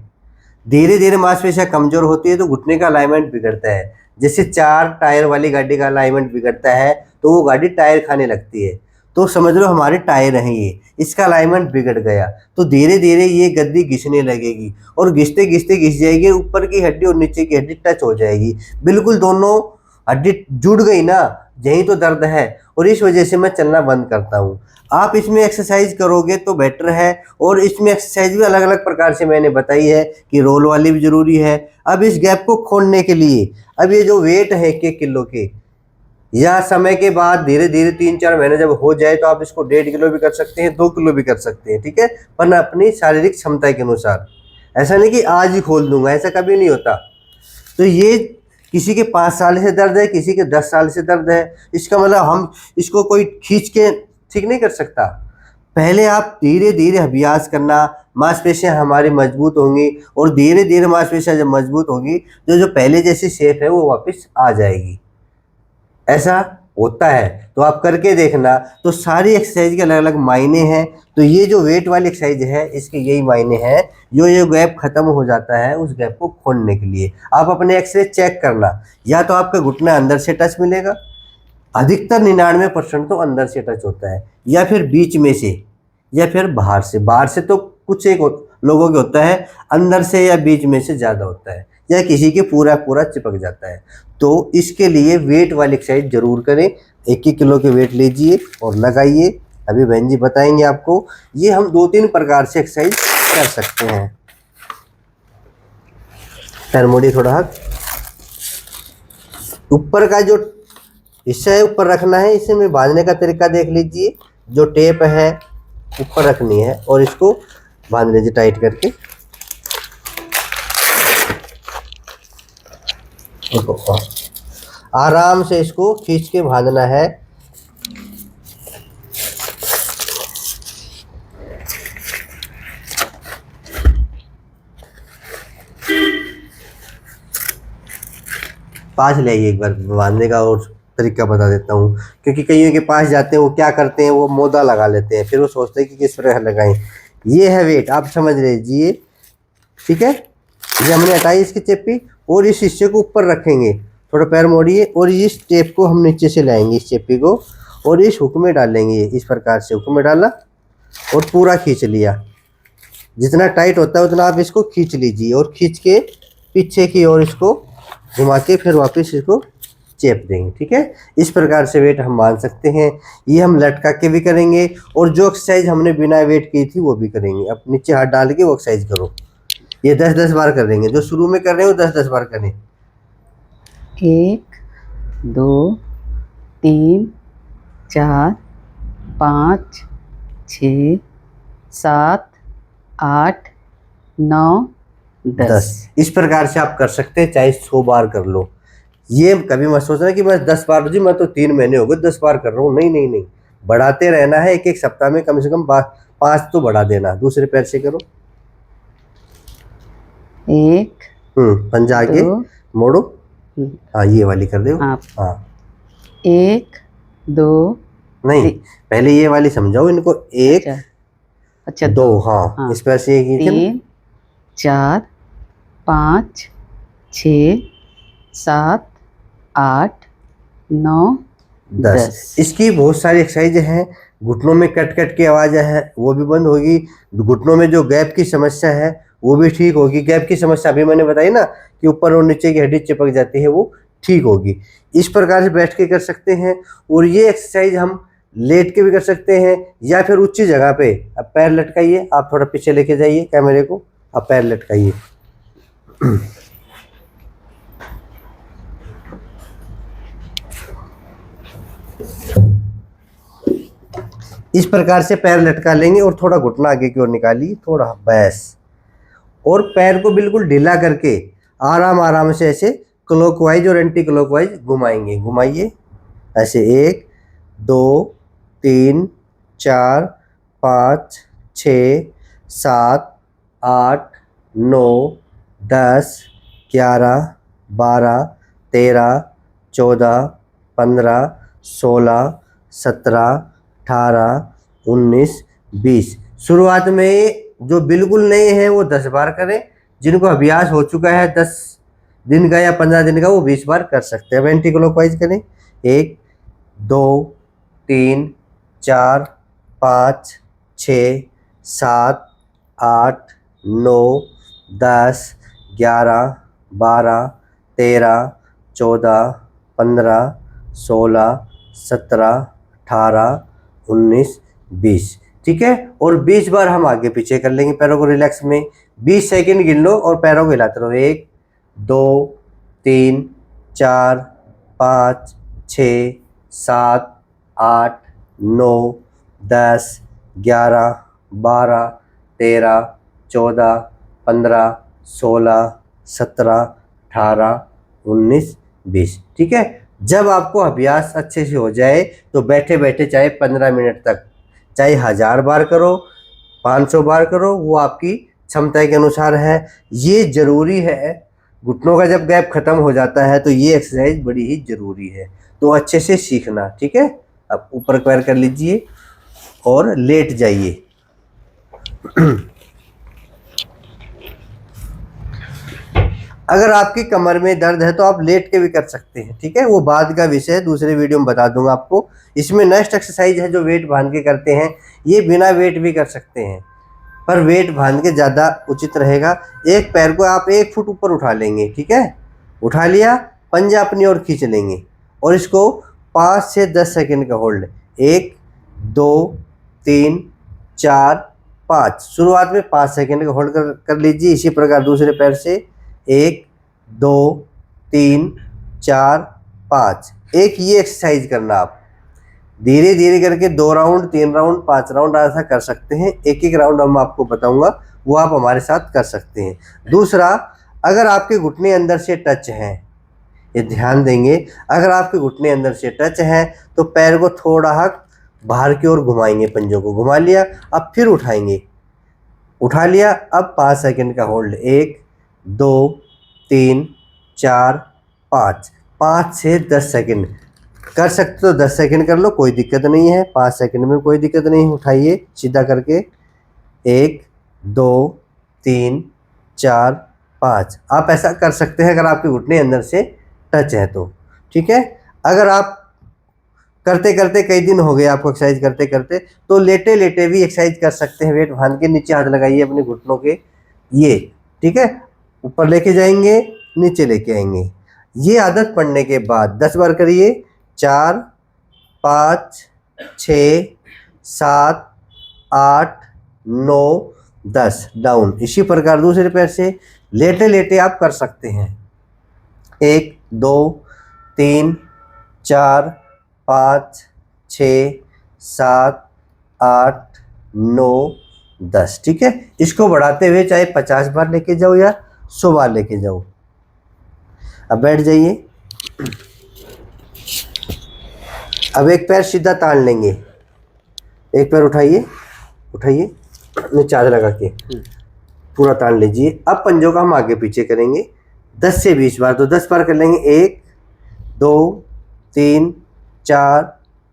धीरे धीरे मांसपेशियां कमजोर होती है, तो घुटने का अलाइनमेंट बिगड़ता है। जैसे 4 टायर वाली गाड़ी का अलाइनमेंट बिगड़ता है तो वो गाड़ी टायर खाने लगती है। तो समझ लो हमारे टायर हैं ये, इसका अलाइनमेंट बिगड़ गया तो धीरे धीरे ये गद्दी घिसने लगेगी, और घिसते घिसते घिस जाएगी, ऊपर की हड्डी और नीचे की हड्डी टच हो जाएगी। बिल्कुल दोनों हड्डी जुड़ गई ना, यही तो दर्द है। और इस वजह से मैं चलना बंद करता हूँ। आप इसमें एक्सरसाइज करोगे तो बेटर है। और इसमें एक्सरसाइज भी अलग अलग प्रकार से मैंने बताई है कि रोल वाली भी जरूरी है। अब इस गैप को खोलने के लिए, अब ये जो वेट है 1 किलो के, या समय के बाद धीरे धीरे 3-4 महीने जब हो जाए तो आप इसको 1.5 किलो भी कर सकते हैं, 2 किलो भी कर सकते हैं, ठीक है। पर अपनी शारीरिक क्षमता के अनुसार। ऐसा नहीं कि आज ही खोल दूंगा, ऐसा कभी नहीं होता। तो ये किसी के 5 साल से दर्द है, किसी के 10 साल से दर्द है, इसका मतलब हम इसको कोई खींच के ठीक नहीं कर सकता। पहले आप धीरे धीरे अभ्यास करना, मांसपेशियां हमारी मजबूत होंगी, और धीरे धीरे मांसपेशियां जब मजबूत होंगी तो जो पहले जैसी शेप है वो वापस आ जाएगी। ऐसा होता है, तो आप करके देखना। तो सारी एक्सरसाइज के अलग अलग मायने हैं। तो ये जो वेट वाली एक्सरसाइज है, इसके यही मायने हैं। जो ये गैप खत्म हो जाता है, उस गैप को खोलने के लिए आप अपने एक्सरे चेक करना। या तो आपका घुटना अंदर से टच मिलेगा, अधिकतर 99% तो अंदर से टच होता है, या फिर बीच में से, या फिर बाहर से। बाहर से तो कुछ एक लोगों के होता है, अंदर से या बीच में से ज़्यादा होता है, या किसी के पूरा पूरा चिपक जाता है। तो इसके लिए वेट वाली एक्सरसाइज जरूर करें। 1 किलो के वेट लीजिए और लगाइए। अभी बहन जी बताएंगे आपको। ये हम 2-3 प्रकार से एक्सरसाइज कर सकते हैं। टर्मोडी थोड़ा हाथ ऊपर का जो हिस्सा है ऊपर रखना है। इसे में बांधने का तरीका देख लीजिए। जो टेप है ऊपर रखनी है और इसको बांध लीजिए टाइट करके। आराम से इसको खींच के बांधना है। पास ले आइए एक बार, बांधने का और तरीका बता देता हूँ। क्योंकि कईयों के पास जाते हैं वो क्या करते हैं, वो मोदा लगा लेते हैं, फिर वो सोचते हैं कि किस तरह लगाएं। ये है वेट, आप समझ लीजिए, ठीक है। ये हमने हटाई इसकी चेपी, और इस हिस्से को ऊपर रखेंगे। थोड़ा पैर मोड़िए और इस टेप को हम नीचे से लाएंगे, इस चेपी को, और इस हुक में डालेंगे। इस प्रकार से हुक में डाला और पूरा खींच लिया। जितना टाइट होता है उतना आप इसको खींच लीजिए, और खींच के पीछे की ओर इसको घुमा के फिर वापस इसको चेप देंगे, ठीक है। इस प्रकार से वेट हम मान सकते हैं। ये हम लटका के भी करेंगे, और जो एक्सरसाइज हमने बिना वेट की थी वो भी करेंगे। अब नीचे हाथ डाल के वो एक्सरसाइज करो। ये 10-10 बार करेंगे। जो शुरू में कर रहे हो 10-10 बार करें। 1 2 3 4 5 6 7 8 9 10। 10। इस प्रकार से आप कर सकते हैं, चाहे 100 बार कर लो। ये कभी मत सोचना कि मैं 10 बार, जी मैं तो 3 महीने हो गए 10 बार कर रहा हूँ। नहीं नहीं नहीं, बढ़ाते रहना है। एक एक सप्ताह में कम से कम 5 तो बढ़ा देना। दूसरे पैर से करो। 1 पंजा आगे 2 मोड़ो। हाँ, ये वाली कर दो। हाँ हाँ 1 2 नहीं, पहले ये वाली समझाओ इनको। 1 अच्छा 2, हाँ, हाँ। इस पैर से ये 3 4 5 6 7 8 9 10। इसकी बहुत सारी एक्सरसाइज हैं। घुटनों में कट कट की आवाज़ है, वो भी बंद होगी। घुटनों में जो गैप की समस्या है वो भी ठीक होगी। गैप की समस्या अभी मैंने बताई ना कि ऊपर और नीचे की हड्डी चिपक जाती है, वो ठीक होगी। इस प्रकार से बैठ के कर सकते हैं। और ये एक्सरसाइज हम लेट के भी कर सकते हैं या फिर ऊंची जगह पे। अब पैर लटकाइए, आप थोड़ा पीछे लेके जाइए कैमरे को। अब पैर लटकाइए। इस प्रकार से पैर लटका लेंगे और थोड़ा घुटना आगे की ओर निकालिए, थोड़ा बस। और पैर को बिल्कुल ढीला करके आराम आराम से ऐसे क्लॉकवाइज और एंटी क्लॉकवाइज घुमाएंगे। घुमाइए ऐसे 1 2 3 4 5 6 7 8 9 10 11 12 13 14 15 16 17 18 19 20। शुरुआत में जो बिल्कुल नए हैं वो 10 बार करें। जिनको अभ्यास हो चुका है 10 दिन का या 15 दिन का, वो 20 बार कर सकते हैं। अब एंटी क्लॉकवाइज करें। 1 2 3 4 5 6 7 8 9 10 11 12 13 14 15 16 17 18 19 20। ठीक है। और 20 बार हम आगे पीछे कर लेंगे पैरों को रिलैक्स में। 20 सेकंड गिन लो और पैरों को हिलाते रहो। 1 2 3 4 5 6 7 8 9 10 11 12 13 14 15 16 17 18 19 20। ठीक है। जब आपको अभ्यास अच्छे से हो जाए तो बैठे बैठे चाहे 15 मिनट तक, चाहे 1000 बार करो, 500 बार करो, वो आपकी क्षमता के अनुसार है। ये जरूरी है। घुटनों का जब गैप खत्म हो जाता है तो ये एक्सरसाइज बड़ी ही जरूरी है। तो अच्छे से सीखना। ठीक है। अब ऊपर पैर कर लीजिए और लेट जाइए। अगर आपकी कमर में दर्द है तो आप लेट के भी कर सकते हैं। ठीक है। वो बाद का विषय है, दूसरे वीडियो में बता दूंगा आपको। इसमें नेक्स्ट एक्सरसाइज है जो वेट बांध के करते हैं। ये बिना वेट भी कर सकते हैं, पर वेट बांध के ज़्यादा उचित रहेगा। एक पैर को आप 1 फुट ऊपर उठा लेंगे। ठीक है। उठा लिया, पंजा अपनी ओर खींच लेंगे और इसको 5 से 10 सेकंड का होल्ड। 1 2 3 4 5। शुरुआत में 5 सेकंड का होल्ड कर लीजिए। इसी प्रकार दूसरे पैर से 1 2 3 4 5। एक ये एक्सरसाइज करना। आप धीरे धीरे करके 2 राउंड 3 राउंड 5 राउंड ऐसा कर सकते हैं। एक एक राउंड हम आपको बताऊंगा, वो आप हमारे साथ कर सकते हैं। दूसरा, अगर आपके घुटने अंदर से टच हैं, ये ध्यान देंगे, अगर आपके घुटने अंदर से टच हैं तो पैर को थोड़ा हक बाहर की ओर घुमाएंगे। पंजों को घुमा लिया, अब फिर उठाएंगे। उठा लिया, अब 5 सेकंड का होल्ड। 1 2 3 4 5। 5 से 10 सेकंड कर सकते तो 10 सेकंड कर लो, कोई दिक्कत नहीं है। 5 सेकंड में कोई दिक्कत नहीं। उठाइए सीधा करके। 1 2 3 4 5। आप ऐसा कर सकते हैं अगर आपके घुटने अंदर से टच है तो। ठीक है। अगर आप करते करते कई दिन हो गए आपको एक्सरसाइज करते करते, तो लेटे लेटे भी एक्सरसाइज कर सकते हैं। वेट बांध के नीचे हाथ लगाइए अपने घुटनों के, ये। ठीक है। ऊपर लेके जाएंगे, नीचे लेके आएंगे। ये आदत पड़ने के बाद 10 बार करिए। 4 5 6 7 8 9 10। डाउन। इसी प्रकार दूसरे पैर से लेटे लेटे आप कर सकते हैं। 1 2 3 4 5 6 7 8 9 10। ठीक है, इसको बढ़ाते हुए चाहे 50 बार लेके जाओ या 100 बार लेके जाओ। अब बैठ जाइए। अब एक पैर सीधा तान लेंगे, एक पैर उठाइए, उठाइए नीचे हाथ लगा के पूरा तान लीजिए। अब पंजों का हम आगे पीछे करेंगे 10 से 20 बार। तो 10 बार कर लेंगे, 1 2 3 4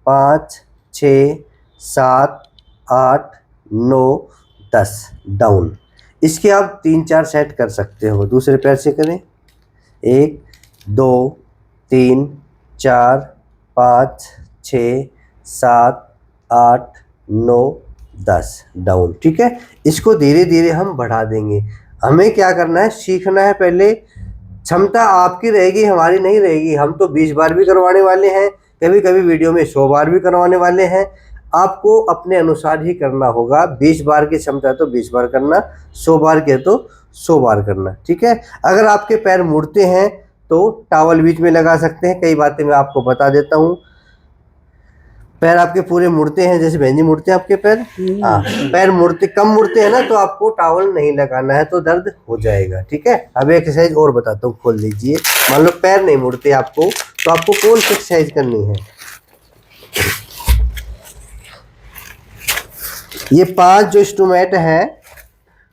5 6 7 8 9 10 डाउन। इसके आप 3-4 सेट कर सकते हो। दूसरे पैर से करें, 1 2 3 4 5 6 7 8 9 10 डाउन। ठीक है, इसको धीरे धीरे हम बढ़ा देंगे। हमें क्या करना है, सीखना है। पहले क्षमता आपकी रहेगी, हमारी नहीं रहेगी। हम तो 20 बार भी करवाने वाले हैं, कभी कभी वीडियो में 100 बार भी करवाने वाले हैं। आपको अपने अनुसार ही करना होगा। 20 बार की क्षमता तो 20 बार करना, 100 बार के तो 100 बार करना। ठीक है, अगर आपके पैर मुड़ते हैं तो टॉवल बीच में लगा सकते हैं। कई बातें मैं आपको बता देता हूँ। पैर आपके पूरे मुड़ते हैं, जैसे बहन जी मुड़ते हैं आपके पैर, हाँ, पैर मुड़ते कम मुड़ते हैं ना, तो आपको टॉवल नहीं लगाना है, तो दर्द हो जाएगा। ठीक है, अब एक एक्सरसाइज और बताता हूँ, खोल लीजिए। मान लो पैर नहीं मुड़ते आपको, तो आपको कौन सी एक्सरसाइज करनी है। ये 5 जो इंस्ट्रूमेंट है,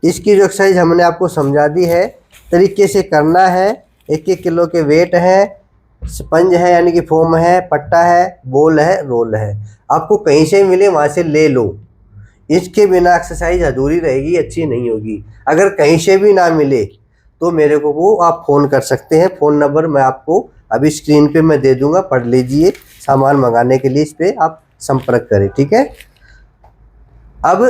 इसकी जो एक्सरसाइज हमने आपको समझा दी है, तरीके से करना है। 1-1 किलो के वेट है, स्पंज है यानी कि फोम है, पट्टा है, बॉल है, रोल है। आपको कहीं से मिले वहाँ से ले लो। इसके बिना एक्सरसाइज अधूरी रहेगी, अच्छी नहीं होगी। अगर कहीं से भी ना मिले तो मेरे को वो आप फ़ोन कर सकते हैं। फ़ोन नंबर मैं आपको अभी स्क्रीन पे मैं दे दूंगा, पढ़ लीजिए। सामान मंगाने के लिए इस पर आप संपर्क करें। ठीक है, अब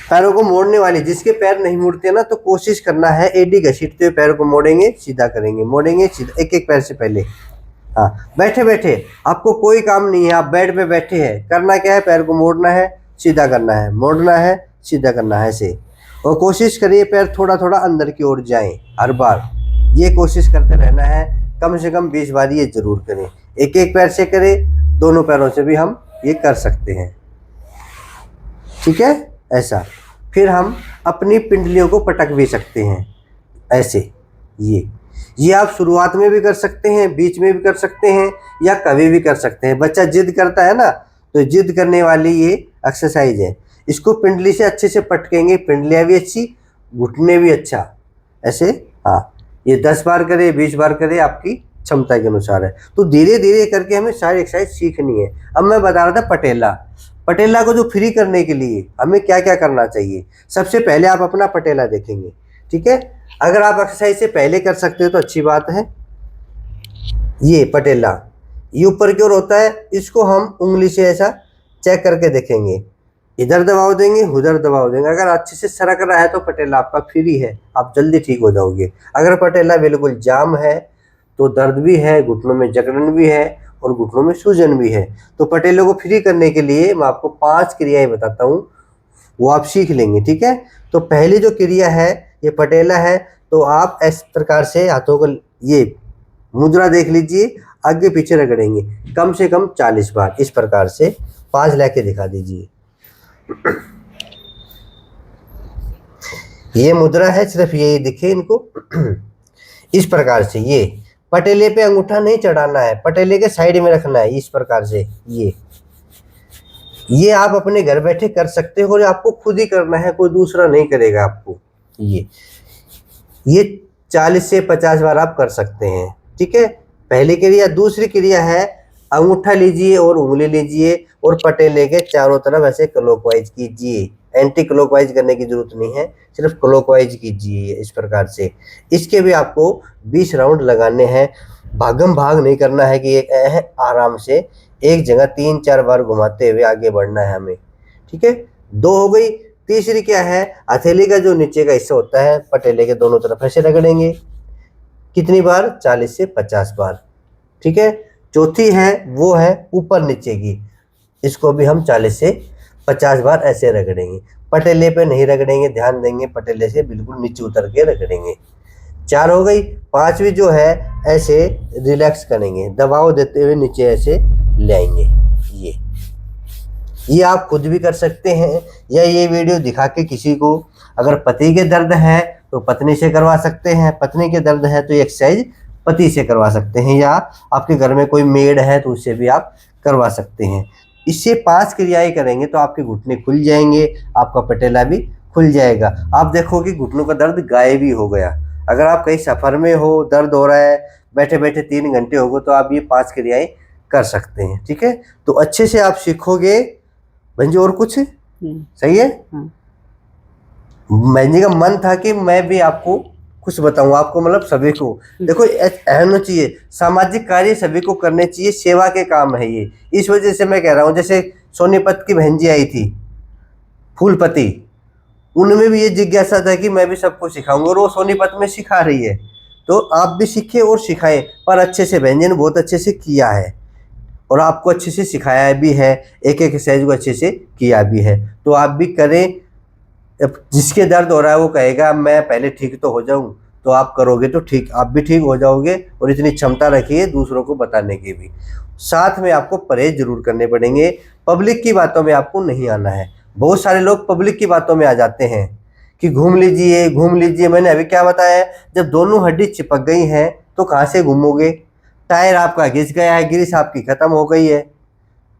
पैरों को मोड़ने वाली, जिसके पैर नहीं मुड़ते ना, तो कोशिश करना है एडी घसीटते हुए पैर को मोड़ेंगे, सीधा करेंगे, मोड़ेंगे सीधा, एक एक पैर से पहले। हाँ, बैठे बैठे आपको कोई काम नहीं है, आप बेड पे बैठे हैं। करना क्या है, पैर को मोड़ना है, सीधा करना है, मोड़ना है, सीधा करना है, ऐसे। और कोशिश करिए पैर थोड़ा थोड़ा अंदर की ओर जाएं हर बार। ये कोशिश करते रहना है, कम से कम 20 बार ये जरूर करें। एक एक पैर से करें, दोनों पैरों से भी हम ये कर सकते हैं। ठीक है, ऐसा। फिर हम अपनी पिंडलियों को पटक भी सकते हैं, ऐसे। ये आप शुरुआत में भी कर सकते हैं, बीच में भी कर सकते हैं, या कभी भी कर सकते हैं। बच्चा जिद करता है ना, तो जिद करने वाली ये एक्सरसाइज है। इसको पिंडली से अच्छे से पटकेंगे, पिंडलियाँ भी अच्छी, घुटने भी अच्छा, ऐसे। हाँ, ये 10 बार करे, 20 बार करे, आपकी क्षमता के अनुसार है। तो धीरे धीरे करके हमें सारी एक्सरसाइज सीखनी है। अब मैं बता रहा था पटेला को जो फ्री करने के लिए हमें क्या क्या करना चाहिए। सबसे पहले आप अपना पटेला देखेंगे। ठीक है, अगर आप एक्सरसाइज से पहले कर सकते हो तो अच्छी बात है। ये पटेला ये ऊपर की ओर होता है, इसको हम उंगली से ऐसा चेक करके देखेंगे। इधर दबाव देंगे, उधर दबाव देंगे। अगर अच्छे से सरक रहा है तो पटेला आपका फ्री है, आप जल्दी ठीक हो जाओगे। अगर पटेला बिल्कुल जाम है तो दर्द भी है, घुटनों में जकड़न भी है और घुटनों में सूजन भी है। तो पटेले को फ्री करने के लिए मैं आपको 5 क्रियाएं बताता हूँ, वो आप सीख लेंगे। ठीक है, तो पहली जो क्रिया है, ये पटेला है, तो आप इस प्रकार से हाथों को, ये मुद्रा देख लीजिए, आगे पीछे रगड़ेंगे कम से कम 40 बार, इस प्रकार से। 5 लेके दिखा दीजिए। ये मुद्रा है, सिर्फ यही दिखे इनको। इस प्रकार से ये पटेले पे अंगूठा नहीं चढ़ाना है, पटेले के साइड में रखना है, इस प्रकार से। ये आप अपने घर बैठे कर सकते हो, और आपको खुद ही करना है, कोई दूसरा नहीं करेगा आपको। ये 40 से 50 बार आप कर सकते हैं। ठीक है, पहली क्रिया। दूसरी क्रिया है, अंगूठा लीजिए और उंगली लीजिए और पटेले के चारों तरफ ऐसे क्लॉकवाइज कीजिए। एंटी क्लॉकवाइज करने की जरूरत नहीं है, सिर्फ क्लॉकवाइज कीजिए इस प्रकार से। इसके भी आपको 20 राउंड लगाने हैं। भागम भाग नहीं करना है कि एक आराम से एक जगह 3-4 बार घुमाते हुए आगे बढ़ना है हमें। ठीक है, 2 हो गई। तीसरी क्या है, हथेली का जो नीचे का हिस्सा होता है, पटेले के दोनों तरफ ऐसे रगड़ेंगे। कितनी बार, 40 से 50 बार। ठीक है, चौथी है, वो है ऊपर नीचे की, इसको भी हम 40 से 50 बार ऐसे रगड़ेंगे। पटेले पे नहीं रगड़ेंगे, ध्यान देंगे, पटेले से बिल्कुल नीचे उतर के रगड़ेंगे। 4 हो गई। 5वीं जो है, ऐसे रिलैक्स करेंगे, दबाव देते हुए नीचे ऐसे ले आएंगे। ये आप खुद भी कर सकते हैं, या ये वीडियो दिखा के किसी को, अगर पति के दर्द है तो पत्नी से करवा सकते हैं, पत्नी के दर्द है तो ये एक्सरसाइज पति से करवा सकते हैं, या आपके घर में कोई मेड है तो उससे भी आप करवा सकते हैं। इससे 5 क्रियाएं करेंगे तो आपके घुटने खुल जाएंगे, आपका पटेला भी खुल जाएगा। आप देखोगे घुटनों का दर्द गायब ही हो गया। अगर आप कहीं सफ़र में हो, दर्द हो रहा है, बैठे बैठे 3 घंटे हो गए, तो आप ये 5 क्रियाएं कर सकते हैं। ठीक है, तो अच्छे से आप सीखोगे। बहन जी और कुछ सही है? हाँ। बहन जी का मन था कि मैं भी आपको कुछ बताऊं, आपको मतलब सभी को। देखो अहम चाहिए, सामाजिक कार्य सभी को करने चाहिए, सेवा के काम है ये। इस वजह से मैं कह रहा हूँ, जैसे सोनीपत की बहन जी आई थी फूलपति, उनमें भी ये जिज्ञासा था कि मैं भी सबको सिखाऊंगा, और वो सोनीपत में सिखा रही है। तो आप भी सीखे और सिखाएं, पर अच्छे से। बहन जी ने बहुत अच्छे से किया है और आपको अच्छे से सिखाया भी है, एक एक एक्सरसाइज को अच्छे से किया भी है। तो आप भी करें। अब जिसके दर्द हो रहा है वो कहेगा मैं पहले ठीक तो हो जाऊं, तो आप करोगे तो ठीक, आप भी ठीक हो जाओगे। और इतनी क्षमता रखिए दूसरों को बताने की भी। साथ में आपको परहेज जरूर करने पड़ेंगे, पब्लिक की बातों में आपको नहीं आना है। बहुत सारे लोग पब्लिक की बातों में आ जाते हैं कि घूम लीजिए घूम लीजिए। मैंने अभी क्या बताया, जब दोनों हड्डी चिपक गई हैं तो कहाँ से घूमोगे? टायर आपका घिस गया है, ग्रीस आपकी खत्म हो गई है,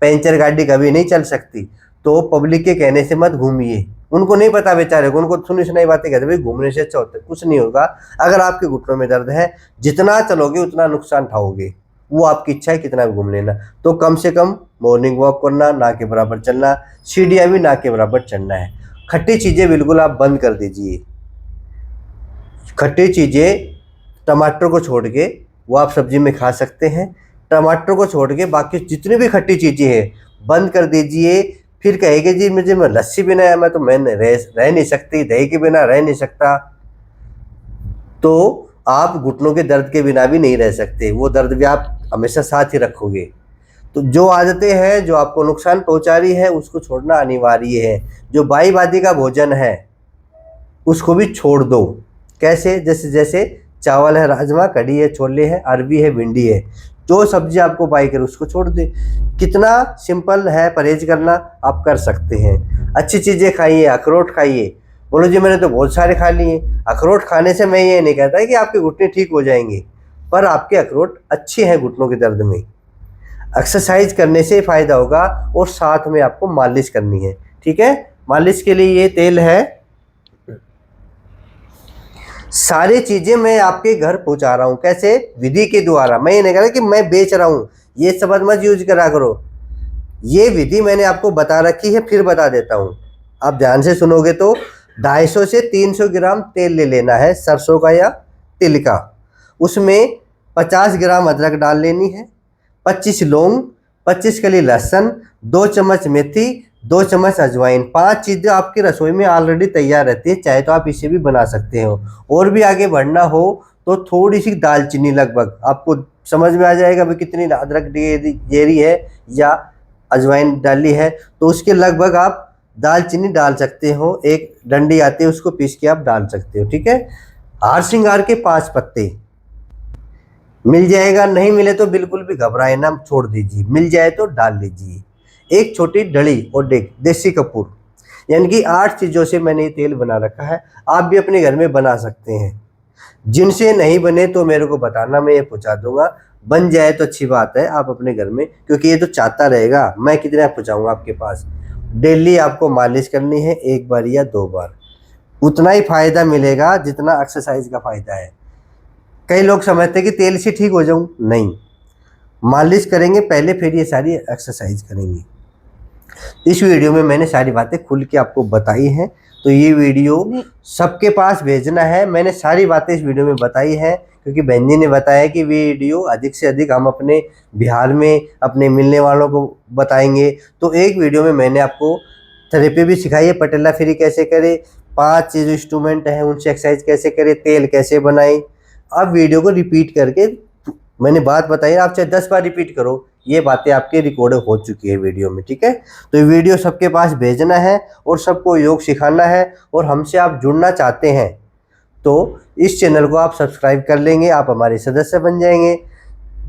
पंचर गाड़ी कभी नहीं चल सकती। तो पब्लिक के कहने से मत घूमिए, उनको नहीं पता बेचारे को, उनको सुनी सुनाई बातें कहते भाई घूमने से अच्छा होता है, कुछ नहीं होगा। अगर आपके घुटनों में दर्द है, जितना चलोगे उतना नुकसान उठाओगे, वो आपकी इच्छा है, कितना भी घूम लेना। तो कम से कम मॉर्निंग वॉक करना, ना के बराबर चलना, सीढ़ियाँ भी ना के बराबर चढ़ना है। खट्टी चीज़ें बिल्कुल आप बंद कर दीजिए, खट्टी चीज़ें टमाटर को छोड़ के वो आप सब्जी में खा सकते हैं, टमाटर को छोड़ के बाकी जितनी भी खट्टी चीज़ें हैं बंद कर दीजिए। फिर कहेंगे जी मुझे मैं लस्सी बिना है मैं तो रह नहीं सकती, दही के बिना रह नहीं सकता। तो आप घुटनों के दर्द के बिना भी नहीं रह सकते, वो दर्द भी आप हमेशा साथ ही रखोगे। तो जो आदतें हैं जो आपको नुकसान पहुंचा रही है उसको छोड़ना अनिवार्य है। जो बाईवादी का भोजन है उसको भी छोड़ दो। कैसे? जैसे जैसे चावल है, राजमा, कढ़ी है, छोले है, अरबी है, भिंडी है, जो सब्जी आपको बाई करे उसको छोड़ दे। कितना सिंपल है परहेज करना, आप कर सकते हैं। अच्छी चीज़ें खाइए, अखरोट खाइए। बोलो जी मैंने तो बहुत सारे खा लिए। अखरोट खाने से मैं ये नहीं कहता कि आपके घुटने ठीक हो जाएंगे, पर आपके अखरोट अच्छे हैं घुटनों के दर्द में। एक्सरसाइज करने से फ़ायदा होगा, और साथ में आपको मालिश करनी है। ठीक है, मालिश के लिए ये तेल है। सारी चीज़ें मैं आपके घर पहुंचा रहा हूं, कैसे? विधि के द्वारा। मैं ये नहीं कह रहा कि मैं बेच रहा हूं, ये शब्द मत यूज करा करो। ये विधि मैंने आपको बता रखी है, फिर बता देता हूं, आप ध्यान से सुनोगे तो। 250 से 300 ग्राम तेल ले लेना है, सरसों का या तिल का। उसमें 50 ग्राम अदरक डाल लेनी है, 25 लौंग, 25 कली लहसुन, 2 चम्मच मेथी, 2 चम्मच अजवाइन। 5 चीज़ें आपकी रसोई में ऑलरेडी तैयार रहती है, चाहे तो आप इसे भी बना सकते हो। और भी आगे बढ़ना हो तो थोड़ी सी दालचीनी, लगभग आपको समझ में आ जाएगा भाई कितनी अदरक जेरी है या अजवाइन डाली है, तो उसके लगभग आप दालचीनी डाल सकते हो। एक डंडी आती है उसको पीस के आप डाल सकते हो। ठीक है, हार श्रृंगार के 5 पत्ते मिल जाएगा, नहीं मिले तो बिल्कुल भी घबराए ना, छोड़ दीजिए। मिल जाए तो डाल लीजिए। एक छोटी डली और देसी कपूर, यानी कि 8 चीज़ों से मैंने ये तेल बना रखा है। आप भी अपने घर में बना सकते हैं। जिनसे नहीं बने तो मेरे को बताना, मैं ये पहुँचा दूंगा। बन जाए तो अच्छी बात है आप अपने घर में, क्योंकि ये तो चाहता रहेगा मैं कितना पहुँचाऊँगा आपके पास। डेली आपको मालिश करनी है, 1 बार या 2 बार, उतना ही फ़ायदा मिलेगा जितना एक्सरसाइज का फ़ायदा है। कई लोग समझते हैं कि तेल से ठीक हो जाऊं, नहीं, मालिश करेंगे पहले, फिर ये सारी एक्सरसाइज करेंगे। इस वीडियो में मैंने सारी बातें खुल के आपको बताई हैं, तो ये वीडियो सबके पास भेजना है। मैंने सारी बातें इस वीडियो में बताई हैं क्योंकि बहन जी ने बताया कि वीडियो अधिक से अधिक हम अपने बिहार में अपने मिलने वालों को बताएंगे। तो एक वीडियो में मैंने आपको थेरेपी भी सिखाई है, पटेला फ्री कैसे करें, 5 चीज़ इंस्ट्रूमेंट हैं उनसे एक्सरसाइज कैसे करें, तेल कैसे बनाएं। आप वीडियो को रिपीट करके, मैंने बात बताई, आप चाहे 10 बार रिपीट करो, ये बातें आपके रिकॉर्ड हो चुकी है वीडियो में। ठीक है, तो ये वीडियो सबके पास भेजना है और सबको योग सिखाना है। और हमसे आप जुड़ना चाहते हैं तो इस चैनल को आप सब्सक्राइब कर लेंगे, आप हमारे सदस्य बन जाएंगे।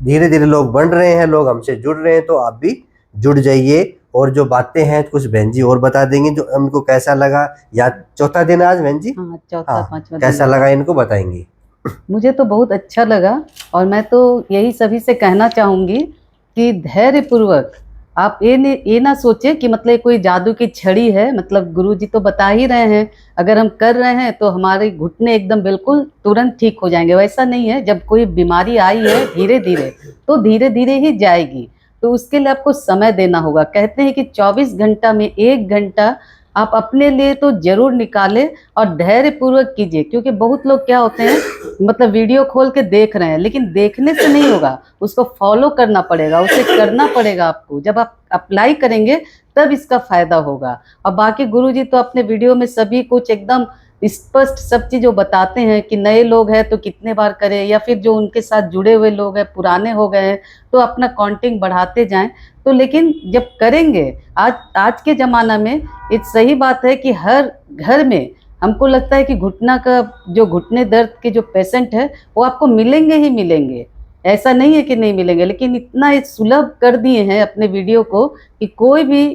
धीरे धीरे लोग बन रहे हैं, लोग हमसे जुड़ रहे हैं, तो आप भी जुड़ जाइए और जो बातें हैं कुछ बहन जी और बता देंगे जो हमको कैसा लगा, या चौथा दिन है आज बहन जी? हाँ, चौथा हाँ, पांचवा कैसा दिन। लगा इनको बताएंगी। मुझे तो बहुत अच्छा लगा, और मैं तो यही सभी से कहना चाहूंगी कि धैर्य पूर्वक आप ये ना सोचे कि मतलब ये कोई जादू की छड़ी है। मतलब गुरुजी तो बता ही रहे हैं, अगर हम कर रहे हैं तो हमारे घुटने एकदम बिल्कुल तुरंत ठीक हो जाएंगे। वैसा नहीं है, जब कोई बीमारी आई है धीरे धीरे तो धीरे धीरे ही जाएगी, तो उसके लिए आपको समय देना होगा। कहते हैं कि 24 घंटा में 1 घंटा आप अपने लिए तो जरूर निकालें और धैर्य पूर्वक कीजिए। क्योंकि बहुत लोग क्या होते हैं, मतलब वीडियो खोल के देख रहे हैं, लेकिन देखने से नहीं होगा, उसको फॉलो करना पड़ेगा, उसे करना पड़ेगा आपको। जब आप अप्लाई करेंगे तब इसका फायदा होगा। और बाकी गुरुजी तो अपने वीडियो में सभी कुछ एकदम स्पष्ट सब चीज़ बताते हैं कि नए लोग हैं तो कितने बार करें, या फिर जो उनके साथ जुड़े हुए लोग हैं, पुराने हो गए हैं, तो अपना काउंटिंग बढ़ाते जाएं। तो लेकिन जब करेंगे, आज के ज़माना में एक सही बात है कि हर घर में हमको लगता है कि घुटना का जो घुटने दर्द के जो पेशेंट है वो आपको मिलेंगे ही मिलेंगे, ऐसा नहीं है कि नहीं मिलेंगे। लेकिन इतना सुलभ कर दिए हैं अपने वीडियो को कि कोई भी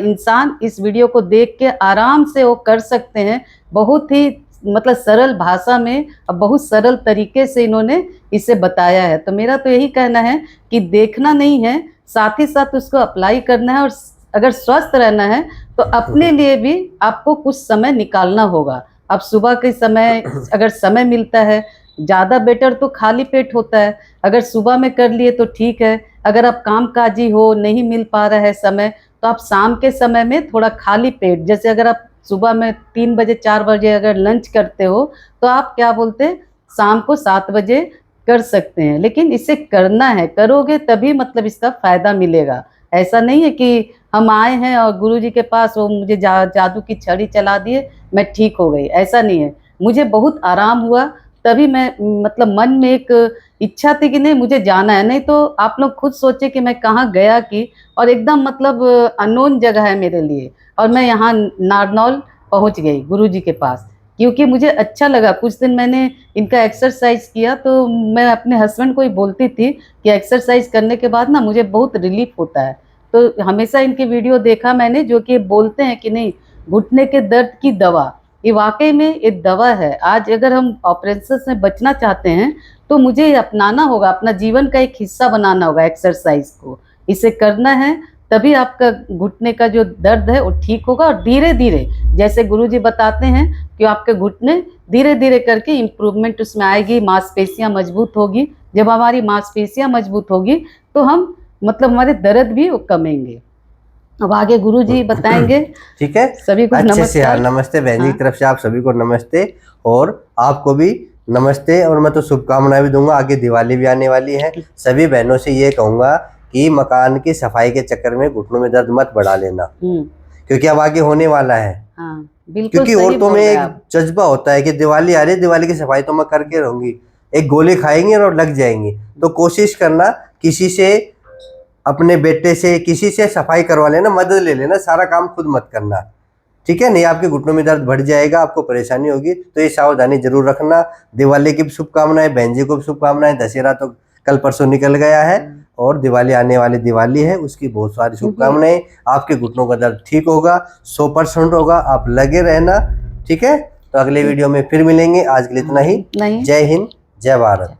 इंसान इस वीडियो को देख के आराम से वो कर सकते हैं। बहुत ही मतलब सरल भाषा में और बहुत सरल तरीके से इन्होंने इसे बताया है। तो मेरा तो यही कहना है कि देखना नहीं है, साथ ही साथ उसको अप्लाई करना है। और अगर स्वस्थ रहना है तो अपने लिए भी आपको कुछ समय निकालना होगा। अब सुबह के समय अगर समय मिलता है, ज़्यादा बेटर तो खाली पेट होता है, अगर सुबह में कर लिए तो ठीक है। अगर आप काम काजी हो, नहीं मिल पा रहा है समय, तो आप शाम के समय में थोड़ा खाली पेट, जैसे अगर आप सुबह में 3 बजे 4 बजे अगर लंच करते हो तो आप क्या बोलते हैं, शाम को 7 बजे कर सकते हैं। लेकिन इसे करना है, करोगे तभी मतलब इसका फ़ायदा मिलेगा। ऐसा नहीं है कि हम आए हैं और गुरुजी के पास वो मुझे जादू की छड़ी चला दिए, मैं ठीक हो गई, ऐसा नहीं है। मुझे बहुत आराम हुआ, तभी मैं मतलब मन में एक इच्छा थी कि नहीं मुझे जाना है। नहीं तो आप लोग खुद सोचे कि मैं कहाँ गया कि, और एकदम मतलब अननोन जगह है मेरे लिए, और मैं यहाँ नारनौल पहुँच गई गुरुजी के पास, क्योंकि मुझे अच्छा लगा। कुछ दिन मैंने इनका एक्सरसाइज किया तो मैं अपने हस्बैंड को ही बोलती थी कि एक्सरसाइज करने के बाद ना मुझे बहुत रिलीफ होता है। तो हमेशा इनकी वीडियो देखा मैंने, जो कि बोलते हैं कि नहीं घुटने के दर्द की दवा, ये वाकई में एक दवा है। आज अगर हम ऑपरेशन से बचना चाहते हैं तो मुझे ये अपनाना होगा, अपना जीवन का एक हिस्सा बनाना होगा एक्सरसाइज को। इसे करना है तभी आपका घुटने का जो दर्द है वो ठीक होगा। और धीरे धीरे, जैसे गुरुजी बताते हैं कि आपके घुटने धीरे धीरे करके इम्प्रूवमेंट उसमें आएगी, मांसपेशियां मजबूत होगी। जब हमारी मांसपेशियां मजबूत होगी तो हम मतलब हमारे दर्द भी वो कमेंगे। अब आगे गुरुजी बताएंगे। ठीक है, सभी को अच्छे से नमस्कार। यार, नमस्ते बहन जी की तरफ से आप सभी को नमस्ते, और आपको भी नमस्ते। और मैं तो शुभकामनाएं भी दूंगा, आगे दिवाली भी आने वाली है। सभी बहनों से ये कहूंगा कि मकान की सफाई के चक्कर में घुटनों में दर्द मत बढ़ा लेना, क्योंकि अब आगे होने वाला है। हाँ, बिल्कुल क्योंकि सही औरतों बोल में रहे हैं एक आप। जज्बा होता है कि दिवाली आ रही है, दिवाली की सफाई तो मैं करके रहूंगी, एक गोली खाएंगे और लग जाएंगी। तो कोशिश करना किसी से, अपने बेटे से, किसी से सफाई करवा लेना, मदद ले लेना, सारा काम खुद मत करना, ठीक है। नहीं आपके घुटनों में दर्द बढ़ जाएगा, आपको परेशानी होगी। तो ये सावधानी जरूर रखना। दिवाली की शुभकामनाएं, बहन जी को भी शुभकामनाएं। दशहरा तो कल परसों निकल गया है, और दिवाली आने वाली दिवाली है, उसकी बहुत सारी शुभकामनाएं। आपके घुटनों का दर्द ठीक होगा, 100% होगा, आप लगे रहना, ठीक है। तो अगले वीडियो में फिर मिलेंगे, आज के लिए इतना ही। जय हिंद, जय भारत।